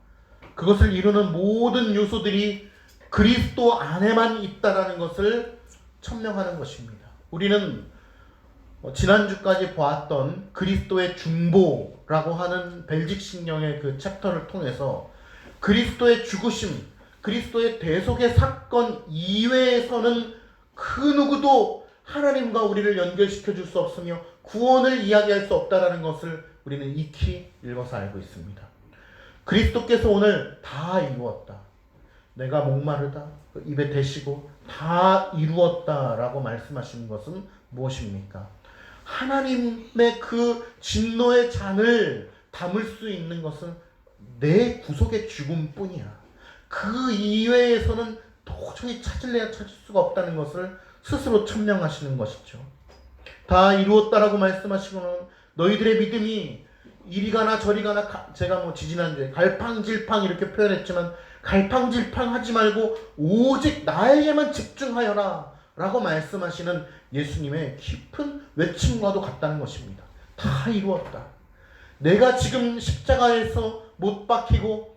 그것을 이루는 모든 요소들이 그리스도 안에만 있다라는 것을 천명하는 것입니다. 우리는 지난주까지 보았던 그리스도의 중보라고 하는 벨직 신경의 그 챕터를 통해서 그리스도의 죽으심, 그리스도의 대속의 사건 이외에서는 그 누구도 하나님과 우리를 연결시켜 줄 수 없으며 구원을 이야기할 수 없다라는 것을 우리는 익히 읽어서 알고 있습니다. 그리스도께서 오늘 다 이루었다. 내가 목마르다. 입에 대시고 다 이루었다라고 말씀하시는 것은 무엇입니까? 하나님의 그 진노의 잔을 담을 수 있는 것은 내 구속의 죽음뿐이야. 그 이외에서는 도저히 찾을 수가 없다는 것을 스스로 천명하시는 것이죠. 다 이루었다라고 말씀하시고는 너희들의 믿음이 이리 가나 저리 가나, 제가 지지난주에 갈팡질팡 이렇게 표현했지만 갈팡질팡 하지 말고 오직 나에게만 집중하여라 라고 말씀하시는 예수님의 깊은 외침과도 같다는 것입니다. 다 이루었다. 내가 지금 십자가에서 못 박히고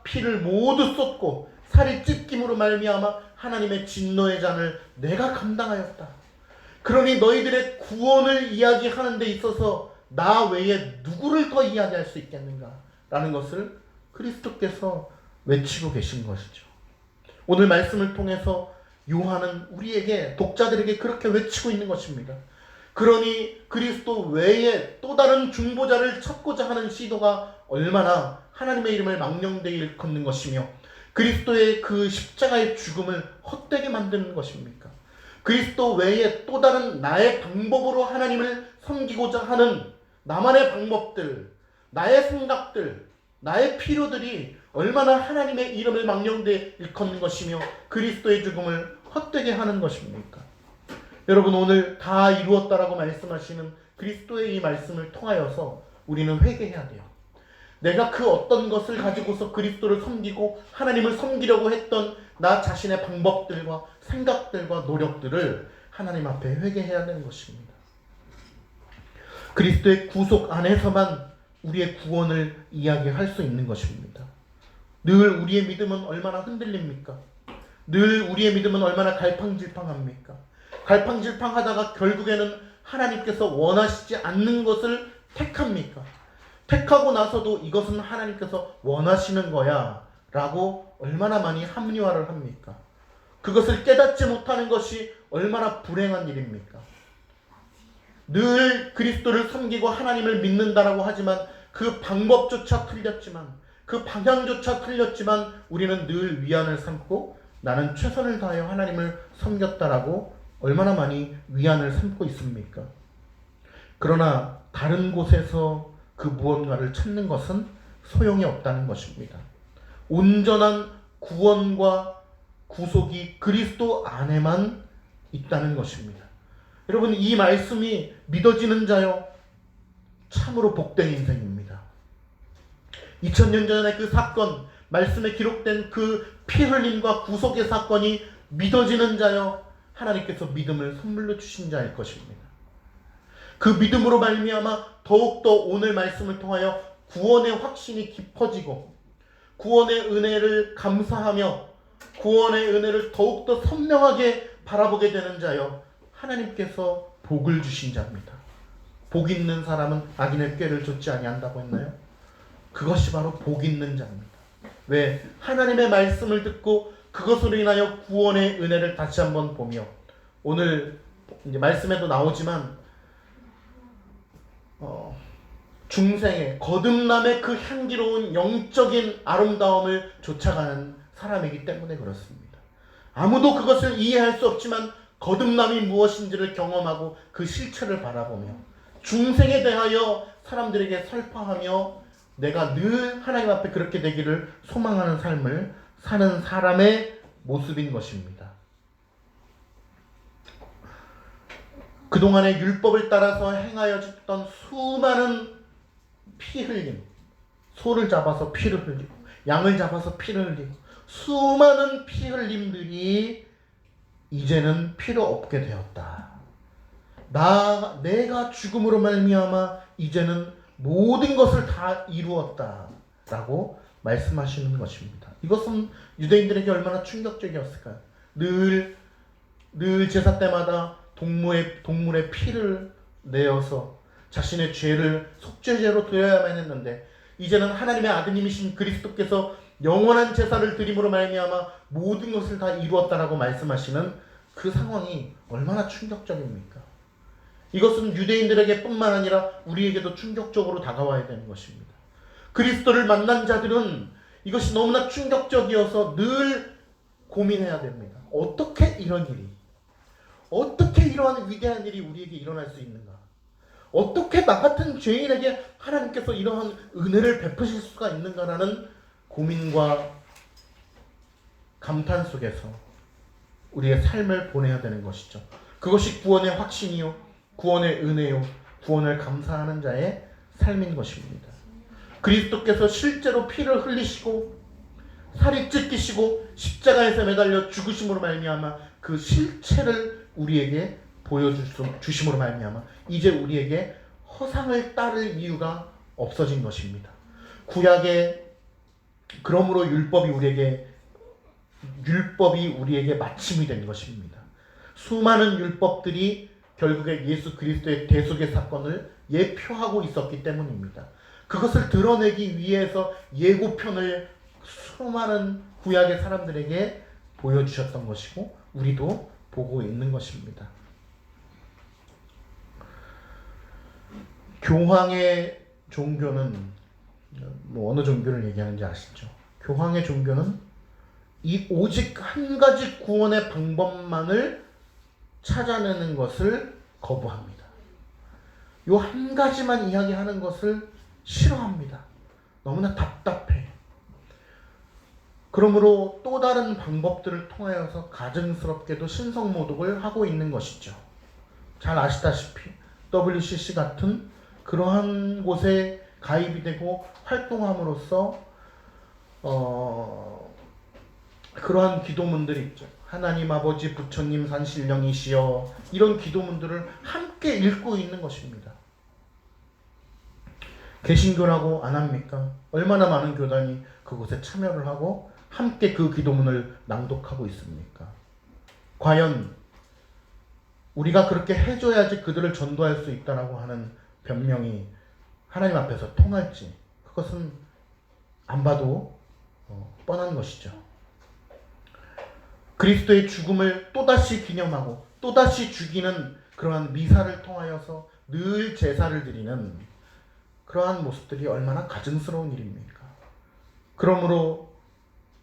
피를 모두 쏟고 살이 찢김으로 말미암아 하나님의 진노의 잔을 내가 감당하였다. 그러니 너희들의 구원을 이야기하는 데 있어서 나 외에 누구를 더 이야기할 수 있겠는가 라는 것을 그리스도께서 외치고 계신 것이죠. 오늘 말씀을 통해서 요한은 우리에게, 독자들에게 그렇게 외치고 있는 것입니다. 그러니 그리스도 외에 또 다른 중보자를 찾고자 하는 시도가 얼마나 하나님의 이름을 망령되이 일컫는 것이며 그리스도의 그 십자가의 죽음을 헛되게 만드는 것입니까? 그리스도 외에 또 다른 나의 방법으로 하나님을 섬기고자 하는 나만의 방법들, 나의 생각들, 나의 필요들이 얼마나 하나님의 이름을 망령되이 일컫는 것이며 그리스도의 죽음을 헛되게 하는 것입니까? 여러분, 오늘 다 이루었다라고 말씀하시는 그리스도의 이 말씀을 통하여서 우리는 회개해야 돼요. 내가 그 어떤 것을 가지고서 그리스도를 섬기고 하나님을 섬기려고 했던 나 자신의 방법들과 생각들과 노력들을 하나님 앞에 회개해야 되는 것입니다. 그리스도의 구속 안에서만 우리의 구원을 이야기할 수 있는 것입니다. 늘 우리의 믿음은 얼마나 흔들립니까? 늘 우리의 믿음은 얼마나 갈팡질팡합니까? 갈팡질팡하다가 결국에는 하나님께서 원하시지 않는 것을 택합니까? 택하고 나서도 이것은 하나님께서 원하시는 거야 라고 얼마나 많이 합리화를 합니까? 그것을 깨닫지 못하는 것이 얼마나 불행한 일입니까? 늘 그리스도를 섬기고 하나님을 믿는다라고 하지만 그 방법조차 틀렸지만, 그 방향조차 틀렸지만 우리는 늘 위안을 삼고 나는 최선을 다하여 하나님을 섬겼다라고 얼마나 많이 위안을 삼고 있습니까? 그러나 다른 곳에서 그 무언가를 찾는 것은 소용이 없다는 것입니다. 온전한 구원과 구속이 그리스도 안에만 있다는 것입니다. 여러분, 이 말씀이 믿어지는 자요, 참으로 복된 인생입니다. 2000년 전의 그 사건, 말씀에 기록된 그 피 흘림과 구속의 사건이 믿어지는 자요, 하나님께서 믿음을 선물로 주신 자일 것입니다. 그 믿음으로 말미암아 더욱더 오늘 말씀을 통하여 구원의 확신이 깊어지고 구원의 은혜를 감사하며 구원의 은혜를 더욱더 선명하게 바라보게 되는 자요, 하나님께서 복을 주신 자입니다. 복 있는 사람은 악인의 꾀를 좇지 아니한다고 했나요? 그것이 바로 복 있는 자입니다. 왜? 하나님의 말씀을 듣고 그것으로 인하여 구원의 은혜를 다시 한번 보며, 오늘 이제 말씀에도 나오지만 중생의 거듭남의 그 향기로운 영적인 아름다움을 쫓아가는 사람이기 때문에 그렇습니다. 아무도 그것을 이해할 수 없지만 거듭남이 무엇인지를 경험하고 그 실체를 바라보며 중생에 대하여 사람들에게 설파하며 내가 늘 하나님 앞에 그렇게 되기를 소망하는 삶을 사는 사람의 모습인 것입니다. 그동안의 율법을 따라서 행하여졌던 수많은 피 흘림, 소를 잡아서 피를 흘리고 양을 잡아서 피를 흘리고 수많은 피 흘림들이 이제는 필요 없게 되었다. 내가 죽음으로 말미암아 이제는 모든 것을 다 이루었다라고 말씀하시는 것입니다. 이것은 유대인들에게 얼마나 충격적이었을까요? 늘 제사 때마다 동물의 피를 내어서 자신의 죄를 속죄제로 드려야만 했는데, 이제는 하나님의 아드님이신 그리스도께서 영원한 제사를 드림으로 말미암아 모든 것을 다 이루었다라고 말씀하시는 그 상황이 얼마나 충격적입니까? 이것은 유대인들에게 뿐만 아니라 우리에게도 충격적으로 다가와야 되는 것입니다. 그리스도를 만난 자들은 이것이 너무나 충격적이어서 늘 고민해야 됩니다. 어떻게 이런 일이, 어떻게 이러한 위대한 일이 우리에게 일어날 수 있는가? 어떻게 나 같은 죄인에게 하나님께서 이러한 은혜를 베푸실 수가 있는가라는 고민과 감탄 속에서 우리의 삶을 보내야 되는 것이죠. 그것이 구원의 확신이요, 구원의 은혜요, 구원을 감사하는 자의 삶인 것입니다. 그리스도께서 실제로 피를 흘리시고 살이 찢기시고 십자가에서 매달려 죽으심으로 말미암아 그 실체를 우리에게 보여주심으로 말미암아 이제 우리에게 허상을 따를 이유가 없어진 것입니다. 구약의 그러므로 율법이 우리에게 마침이 된 것입니다. 수많은 율법들이 결국에 예수 그리스도의 대속의 사건을 예표하고 있었기 때문입니다. 그것을 드러내기 위해서 예고편을 수많은 구약의 사람들에게 보여주셨던 것이고 우리도 보고 있는 것입니다. 교황의 종교는 어느 종교를 얘기하는지 아시죠? 교황의 종교는 이 오직 한 가지 구원의 방법만을 찾아내는 것을 거부합니다. 이 한 가지만 이야기하는 것을 싫어합니다. 너무나 답답해. 그러므로 또 다른 방법들을 통하여서 가증스럽게도 신성모독을 하고 있는 것이죠. 잘 아시다시피 WCC 같은 그러한 곳에 가입이 되고 활동함으로써 그러한 기도문들이 있죠. 하나님 아버지 부처님 산신령이시여, 이런 기도문들을 함께 읽고 있는 것입니다. 개신교라고 안 합니까? 얼마나 많은 교단이 그곳에 참여를 하고 함께 그 기도문을 낭독하고 있습니까? 과연 우리가 그렇게 해줘야지 그들을 전도할 수 있다라고 하는 변명이 하나님 앞에서 통할지, 그것은 안 봐도 뻔한 것이죠. 그리스도의 죽음을 또다시 기념하고 또다시 죽이는 그러한 미사를 통하여서 늘 제사를 드리는 그러한 모습들이 얼마나 가증스러운 일입니까? 그러므로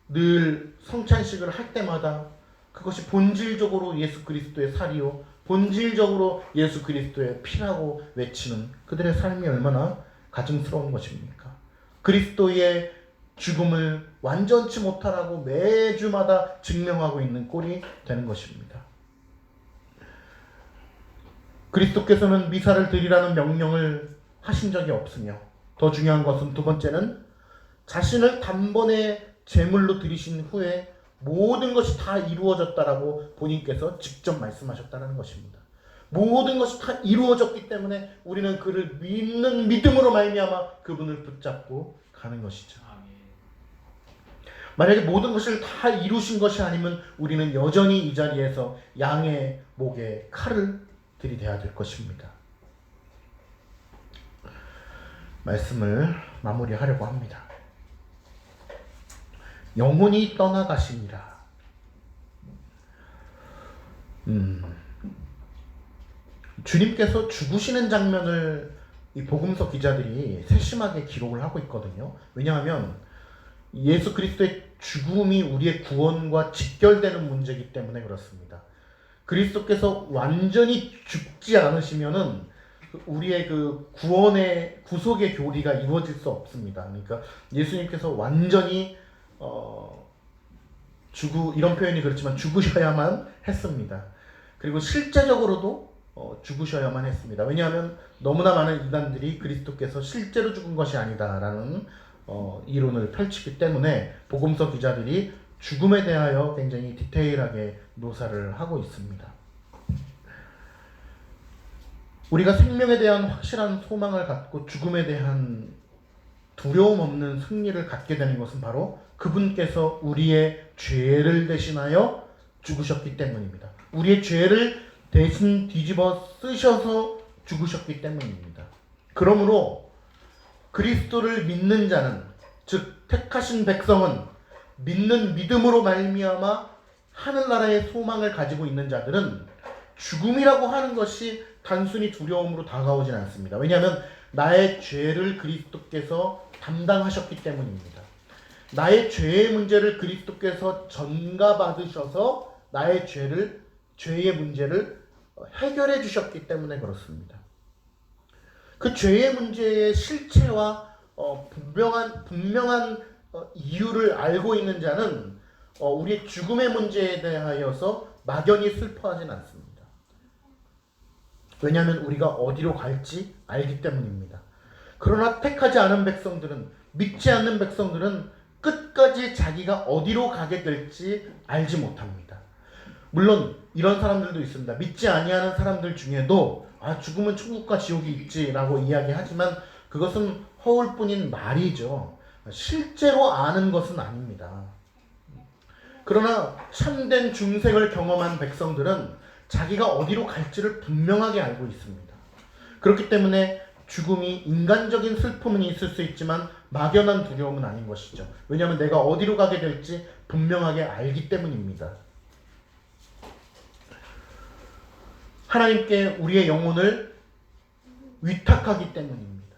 늘 성찬식을 할 때마다 그것이 본질적으로 예수 그리스도의 살이요, 본질적으로 예수 그리스도의 피라고 외치는 그들의 삶이 얼마나 가증스러운 것입니까? 그리스도의 죽음을 완전치 못하라고 매주마다 증명하고 있는 꼴이 되는 것입니다. 그리스도께서는 미사를 드리라는 명령을 하신 적이 없으며, 더 중요한 것은 두 번째는 자신을 단번에 제물로 드리신 후에 모든 것이 다 이루어졌다라고 본인께서 직접 말씀하셨다는 것입니다. 모든 것이 다 이루어졌기 때문에 우리는 그를 믿는 믿음으로 말미암아 그분을 붙잡고 가는 것이죠. 만약에 모든 것을 다 이루신 것이 아니면 우리는 여전히 이 자리에서 양의 목에 칼을 들이대야 될 것입니다. 말씀을 마무리하려고 합니다. 영혼이 떠나가시니라. 주님께서 죽으시는 장면을 이 복음서 기자들이 세심하게 기록을 하고 있거든요. 왜냐하면 예수 그리스도의 죽음이 우리의 구원과 직결되는 문제이기 때문에 그렇습니다. 그리스도께서 완전히 죽지 않으시면은 우리의 그 구원의 구속의 교리가 이루어질 수 없습니다. 그러니까 예수님께서 완전히 이런 표현이 그렇지만 죽으셔야만 했습니다. 그리고 실제적으로도 죽으셔야만 했습니다. 왜냐하면 너무나 많은 이단들이 그리스도께서 실제로 죽은 것이 아니다라는 이론을 펼치기 때문에 복음서 기자들이 죽음에 대하여 굉장히 디테일하게 묘사를 하고 있습니다. 우리가 생명에 대한 확실한 소망을 갖고 죽음에 대한 두려움 없는 승리를 갖게 되는 것은 바로 그분께서 우리의 죄를 대신하여 죽으셨기 때문입니다. 우리의 죄를 대신 뒤집어 쓰셔서 죽으셨기 때문입니다. 그러므로 그리스도를 믿는 자는, 즉 택하신 백성은, 믿는 믿음으로 말미암아 하늘나라의 소망을 가지고 있는 자들은 죽음이라고 하는 것이 단순히 두려움으로 다가오진 않습니다. 왜냐하면 나의 죄를 그리스도께서 담당하셨기 때문입니다. 나의 죄의 문제를 그리스도께서 전가받으셔서 나의 죄의 문제를 해결해 주셨기 때문에 그렇습니다. 그 죄의 문제의 실체와 분명한 이유를 알고 있는 자는 우리의 죽음의 문제에 대하여서 막연히 슬퍼하진 않습니다. 왜냐하면 우리가 어디로 갈지 알기 때문입니다. 그러나 택하지 않은 백성들은, 믿지 않는 백성들은 끝까지 자기가 어디로 가게 될지 알지 못합니다. 물론 이런 사람들도 있습니다. 믿지 아니하는 사람들 중에도 죽음은 천국과 지옥이 있지라고 이야기하지만 그것은 허울뿐인 말이죠. 실제로 아는 것은 아닙니다. 그러나 참된 중생을 경험한 백성들은 자기가 어디로 갈지를 분명하게 알고 있습니다. 그렇기 때문에 죽음이 인간적인 슬픔은 있을 수 있지만 막연한 두려움은 아닌 것이죠. 왜냐하면 내가 어디로 가게 될지 분명하게 알기 때문입니다. 하나님께 우리의 영혼을 위탁하기 때문입니다.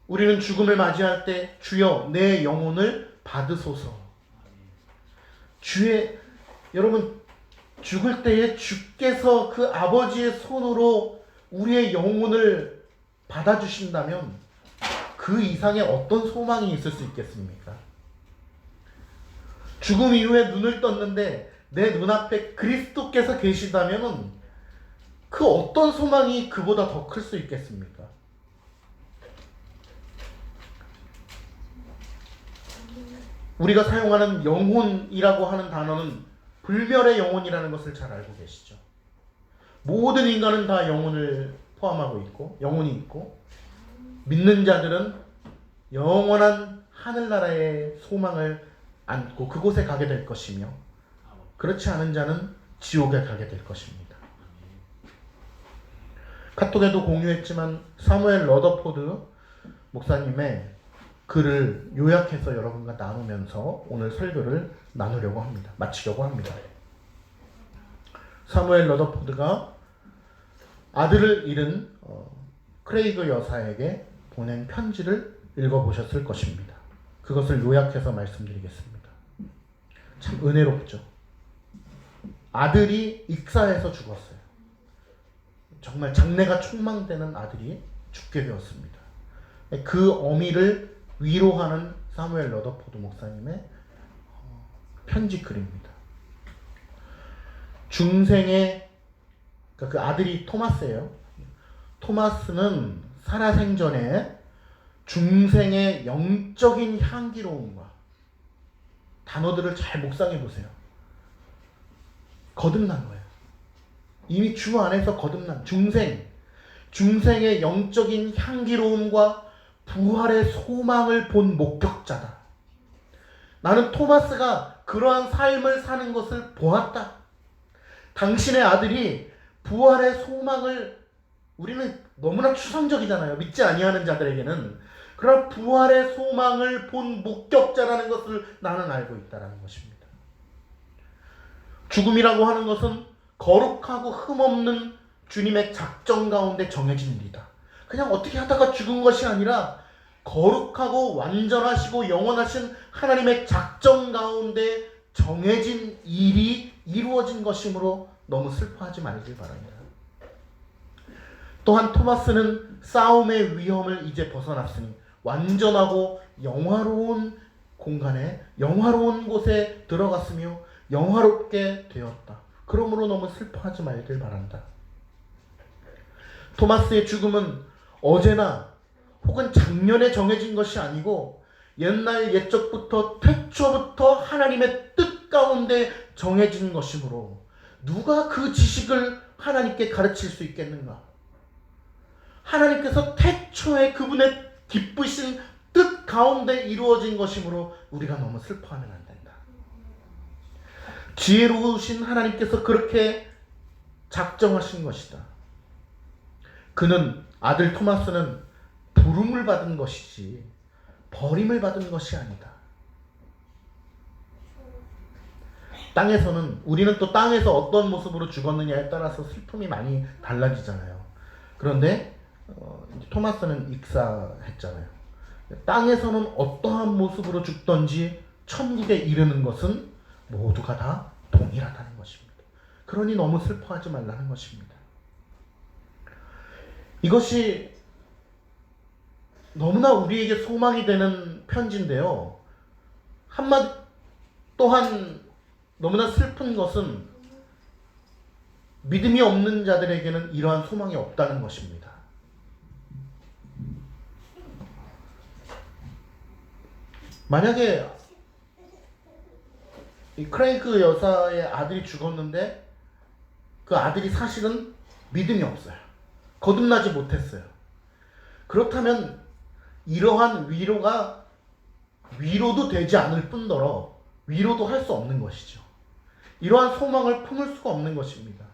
우리는 죽음을 맞이할 때 주여 내 영혼을 받으소서. 여러분 죽을 때에 주께서 그 아버지의 손으로 우리의 영혼을 받아주신다면 그 이상의 어떤 소망이 있을 수 있겠습니까? 죽음 이후에 눈을 떴는데 내 눈앞에 그리스도께서 계시다면 그 어떤 소망이 그보다 더 클 수 있겠습니까? 우리가 사용하는 영혼이라고 하는 단어는 불멸의 영혼이라는 것을 잘 알고 계시죠. 모든 인간은 다 영혼을 포함하고 있고 영혼이 있고 믿는 자들은 영원한 하늘나라의 소망을 안고 그곳에 가게 될 것이며 그렇지 않은 자는 지옥에 가게 될 것입니다. 카톡에도 공유했지만 사무엘 러더포드 목사님의 글을 요약해서 여러분과 나누면서 오늘 설교를 나누려고 합니다. 마치려고 합니다. 사무엘 러더포드가 아들을 잃은 크레이그 여사에게 보낸 편지를 읽어보셨을 것입니다. 그것을 요약해서 말씀드리겠습니다. 참 은혜롭죠. 아들이 익사해서 죽었어요. 정말 장래가 촉망되는 아들이 죽게 되었습니다. 그 어미를 위로하는 사무엘 러더포드 목사님의 편지 글입니다. 중생의 그 아들이 토마스예요. 토마스는 살아생전에 중생의 영적인 향기로움과 단어들을 잘 묵상해 보세요. 거듭난 거예요. 이미 주 안에서 거듭난 중생의 영적인 향기로움과 부활의 소망을 본 목격자다. 나는 토마스가 그러한 삶을 사는 것을 보았다. 당신의 아들이 부활의 소망을, 우리는 너무나 추상적이잖아요. 믿지 아니하는 자들에게는. 그런 부활의 소망을 본 목격자라는 것을 나는 알고 있다는 것입니다. 죽음이라고 하는 것은 거룩하고 흠없는 주님의 작정 가운데 정해진 일이다. 그냥 어떻게 하다가 죽은 것이 아니라 거룩하고 완전하시고 영원하신 하나님의 작정 가운데 정해진 일이 이루어진 것이므로 너무 슬퍼하지 말길 바랍니다. 또한 토마스는 싸움의 위험을 이제 벗어났으니 완전하고 영화로운 공간에, 영화로운 곳에 들어갔으며 영화롭게 되었다. 그러므로 너무 슬퍼하지 말길 바란다. 토마스의 죽음은 어제나 혹은 작년에 정해진 것이 아니고 옛날 옛적부터 태초부터 하나님의 뜻 가운데 정해진 것이므로 누가 그 지식을 하나님께 가르칠 수 있겠는가? 하나님께서 태초에 그분의 기쁘신 뜻 가운데 이루어진 것이므로 우리가 너무 슬퍼하면 안 된다. 지혜로우신 하나님께서 그렇게 작정하신 것이다. 그는, 아들 토마스는 부름을 받은 것이지 버림을 받은 것이 아니다. 땅에서는, 우리는 또 땅에서 어떤 모습으로 죽었느냐에 따라서 슬픔이 많이 달라지잖아요. 그런데 토마스는 익사했잖아요. 땅에서는 어떠한 모습으로 죽든지 천국에 이르는 것은 모두가 다 동일하다는 것입니다. 그러니 너무 슬퍼하지 말라는 것입니다. 이것이 너무나 우리에게 소망이 되는 편지인데요. 한마디 또한 너무나 슬픈 것은 믿음이 없는 자들에게는 이러한 소망이 없다는 것입니다. 만약에 이 크레이그 여사의 아들이 죽었는데 그 아들이 사실은 믿음이 없어요. 거듭나지 못했어요. 그렇다면 이러한 위로가 위로도 되지 않을 뿐더러 위로도 할 수 없는 것이죠. 이러한 소망을 품을 수가 없는 것입니다.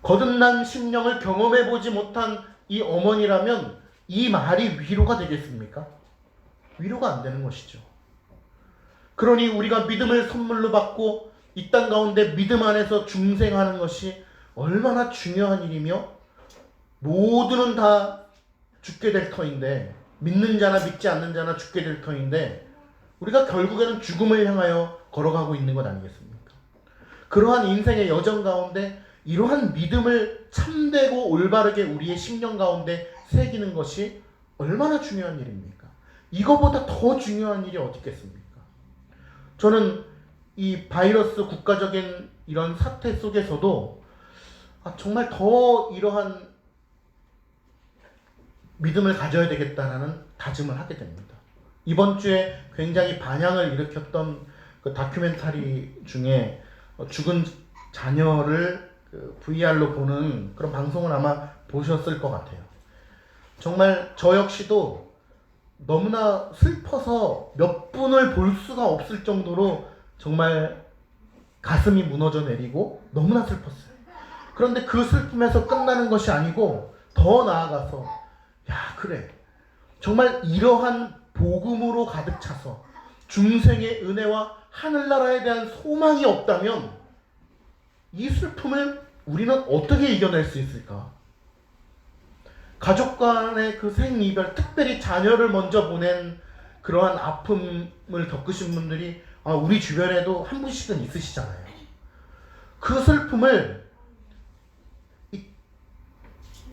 거듭난 심령을 경험해보지 못한 이 어머니라면 이 말이 위로가 되겠습니까? 위로가 안 되는 것이죠. 그러니 우리가 믿음을 선물로 받고 이 땅 가운데 믿음 안에서 중생하는 것이 얼마나 중요한 일이며 모두는 다 죽게 될 터인데, 믿는 자나 믿지 않는 자나 죽게 될 터인데 우리가 결국에는 죽음을 향하여 걸어가고 있는 것 아니겠습니까? 그러한 인생의 여정 가운데 이러한 믿음을 참되고 올바르게 우리의 심령 가운데 새기는 것이 얼마나 중요한 일입니까? 이거보다 더 중요한 일이 어디 있겠습니까? 저는 이 바이러스 국가적인 이런 사태 속에서도 정말 더 이러한 믿음을 가져야 되겠다라는 다짐을 하게 됩니다. 이번 주에 굉장히 반향을 일으켰던 그 다큐멘터리 중에 죽은 자녀를 VR로 보는 그런 방송을 아마 보셨을 것 같아요. 정말 저 역시도 너무나 슬퍼서 몇 분을 볼 수가 없을 정도로 정말 가슴이 무너져 내리고 너무나 슬펐어요. 그런데 그 슬픔에서 끝나는 것이 아니고 더 나아가서, 야, 그래, 정말 이러한 복음으로 가득 차서 중생의 은혜와 하늘나라에 대한 소망이 없다면 이 슬픔을 우리는 어떻게 이겨낼 수 있을까? 가족 간의 그 생이별, 특별히 자녀를 먼저 보낸 그러한 아픔을 겪으신 분들이 우리 주변에도 한 분씩은 있으시잖아요. 그 슬픔을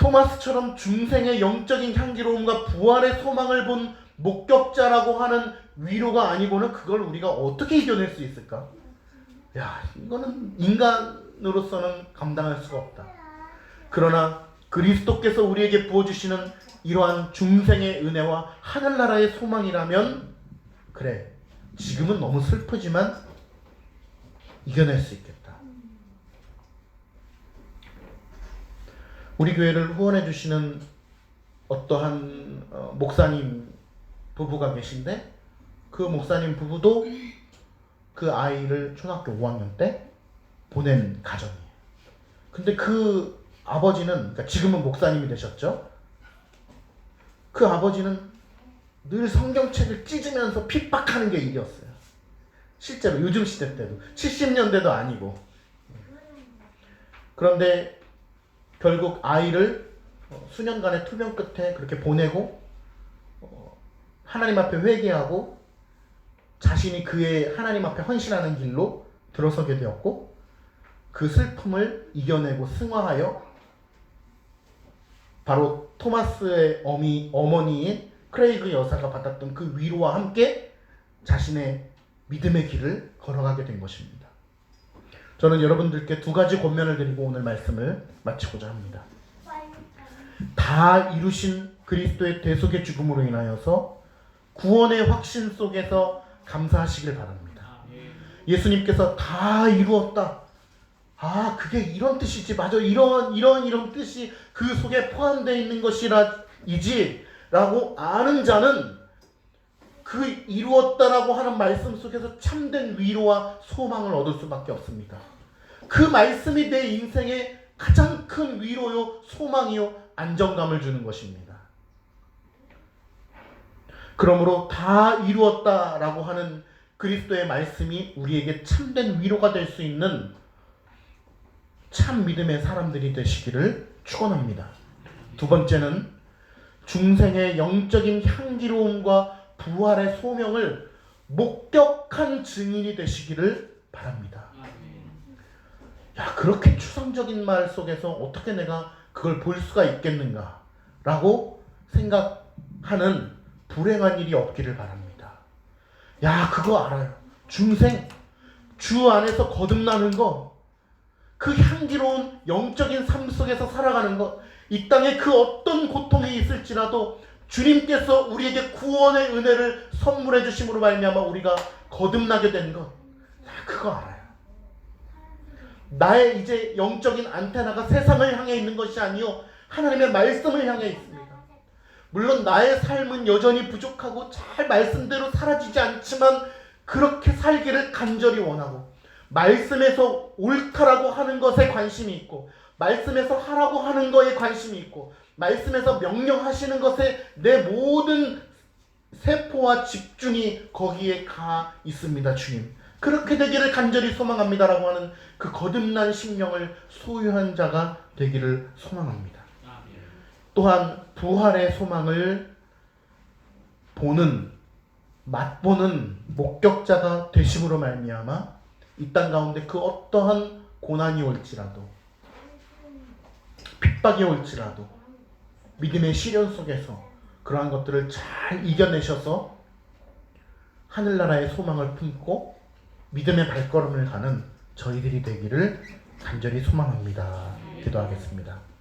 토마스처럼 중생의 영적인 향기로움과 부활의 소망을 본 목격자라고 하는 위로가 아니고는 그걸 우리가 어떻게 이겨낼 수 있을까? 야, 이거는 인간으로서는 감당할 수가 없다. 그러나 그리스도께서 우리에게 부어주시는 이러한 중생의 은혜와 하늘나라의 소망이라면, 그래, 지금은 너무 슬프지만 이겨낼 수 있겠다. 우리 교회를 후원해 주시는 어떠한 목사님 부부가 계신데, 그 목사님 부부도 그 아이를 초등학교 5학년 때 보낸 가정이에요. 근데 그 아버지는, 그러니까 지금은 목사님이 되셨죠. 그 아버지는 늘 성경책을 찢으면서 핍박하는 게 일이었어요. 실제로 요즘 시대 때도, 70년대도 아니고. 그런데 결국 아이를 수년간의 투병 끝에 그렇게 보내고 하나님 앞에 회개하고 자신이 그의 하나님 앞에 헌신하는 길로 들어서게 되었고, 그 슬픔을 이겨내고 승화하여 바로 토마스의 어머니인 크레이그 여사가 받았던 그 위로와 함께 자신의 믿음의 길을 걸어가게 된 것입니다. 저는 여러분들께 두 가지 권면을 드리고 오늘 말씀을 마치고자 합니다. 다 이루신 그리스도의 대속의 죽음으로 인하여서 구원의 확신 속에서 감사하시길 바랍니다. 예수님께서 다 이루었다. 아, 그게 이런 뜻이지. 맞아. 이런 뜻이 그 속에 포함되어 있는 것이라이지 라고 아는 자는 그 이루었다라고 하는 말씀 속에서 참된 위로와 소망을 얻을 수밖에 없습니다. 그 말씀이 내 인생에 가장 큰 위로요, 소망이요, 안정감을 주는 것입니다. 그러므로 다 이루었다라고 하는 그리스도의 말씀이 우리에게 참된 위로가 될 수 있는 참 믿음의 사람들이 되시기를 축원합니다. 두 번째는 중생의 영적인 향기로움과 부활의 소명을 목격한 증인이 되시기를 바랍니다. 야, 그렇게 추상적인 말 속에서 어떻게 내가 그걸 볼 수가 있겠는가 라고 생각하는 불행한 일이 없기를 바랍니다. 야, 그거 알아요. 중생, 주 안에서 거듭나는 거, 그 향기로운 영적인 삶 속에서 살아가는 것, 이 땅에 그 어떤 고통이 있을지라도 주님께서 우리에게 구원의 은혜를 선물해 주심으로 말미암아 우리가 거듭나게 된 것, 그거 알아요. 나의 이제 영적인 안테나가 세상을 향해 있는 것이 아니요 하나님의 말씀을 향해 있습니다. 물론 나의 삶은 여전히 부족하고 잘 말씀대로 사라지지 않지만 그렇게 살기를 간절히 원하고, 말씀에서 옳다라고 하는 것에 관심이 있고, 말씀에서 하라고 하는 것에 관심이 있고, 말씀에서 명령하시는 것에 내 모든 세포와 집중이 거기에 가 있습니다. 주님, 그렇게 되기를 간절히 소망합니다라고 하는 그 거듭난 심령을 소유한 자가 되기를 소망합니다. 또한 부활의 소망을 보는, 맛보는 목격자가 되심으로 말미암아 이 땅 가운데 그 어떠한 고난이 올지라도, 핍박이 올지라도 믿음의 시련 속에서 그러한 것들을 잘 이겨내셔서 하늘나라의 소망을 품고 믿음의 발걸음을 가는 저희들이 되기를 간절히 소망합니다. 기도하겠습니다.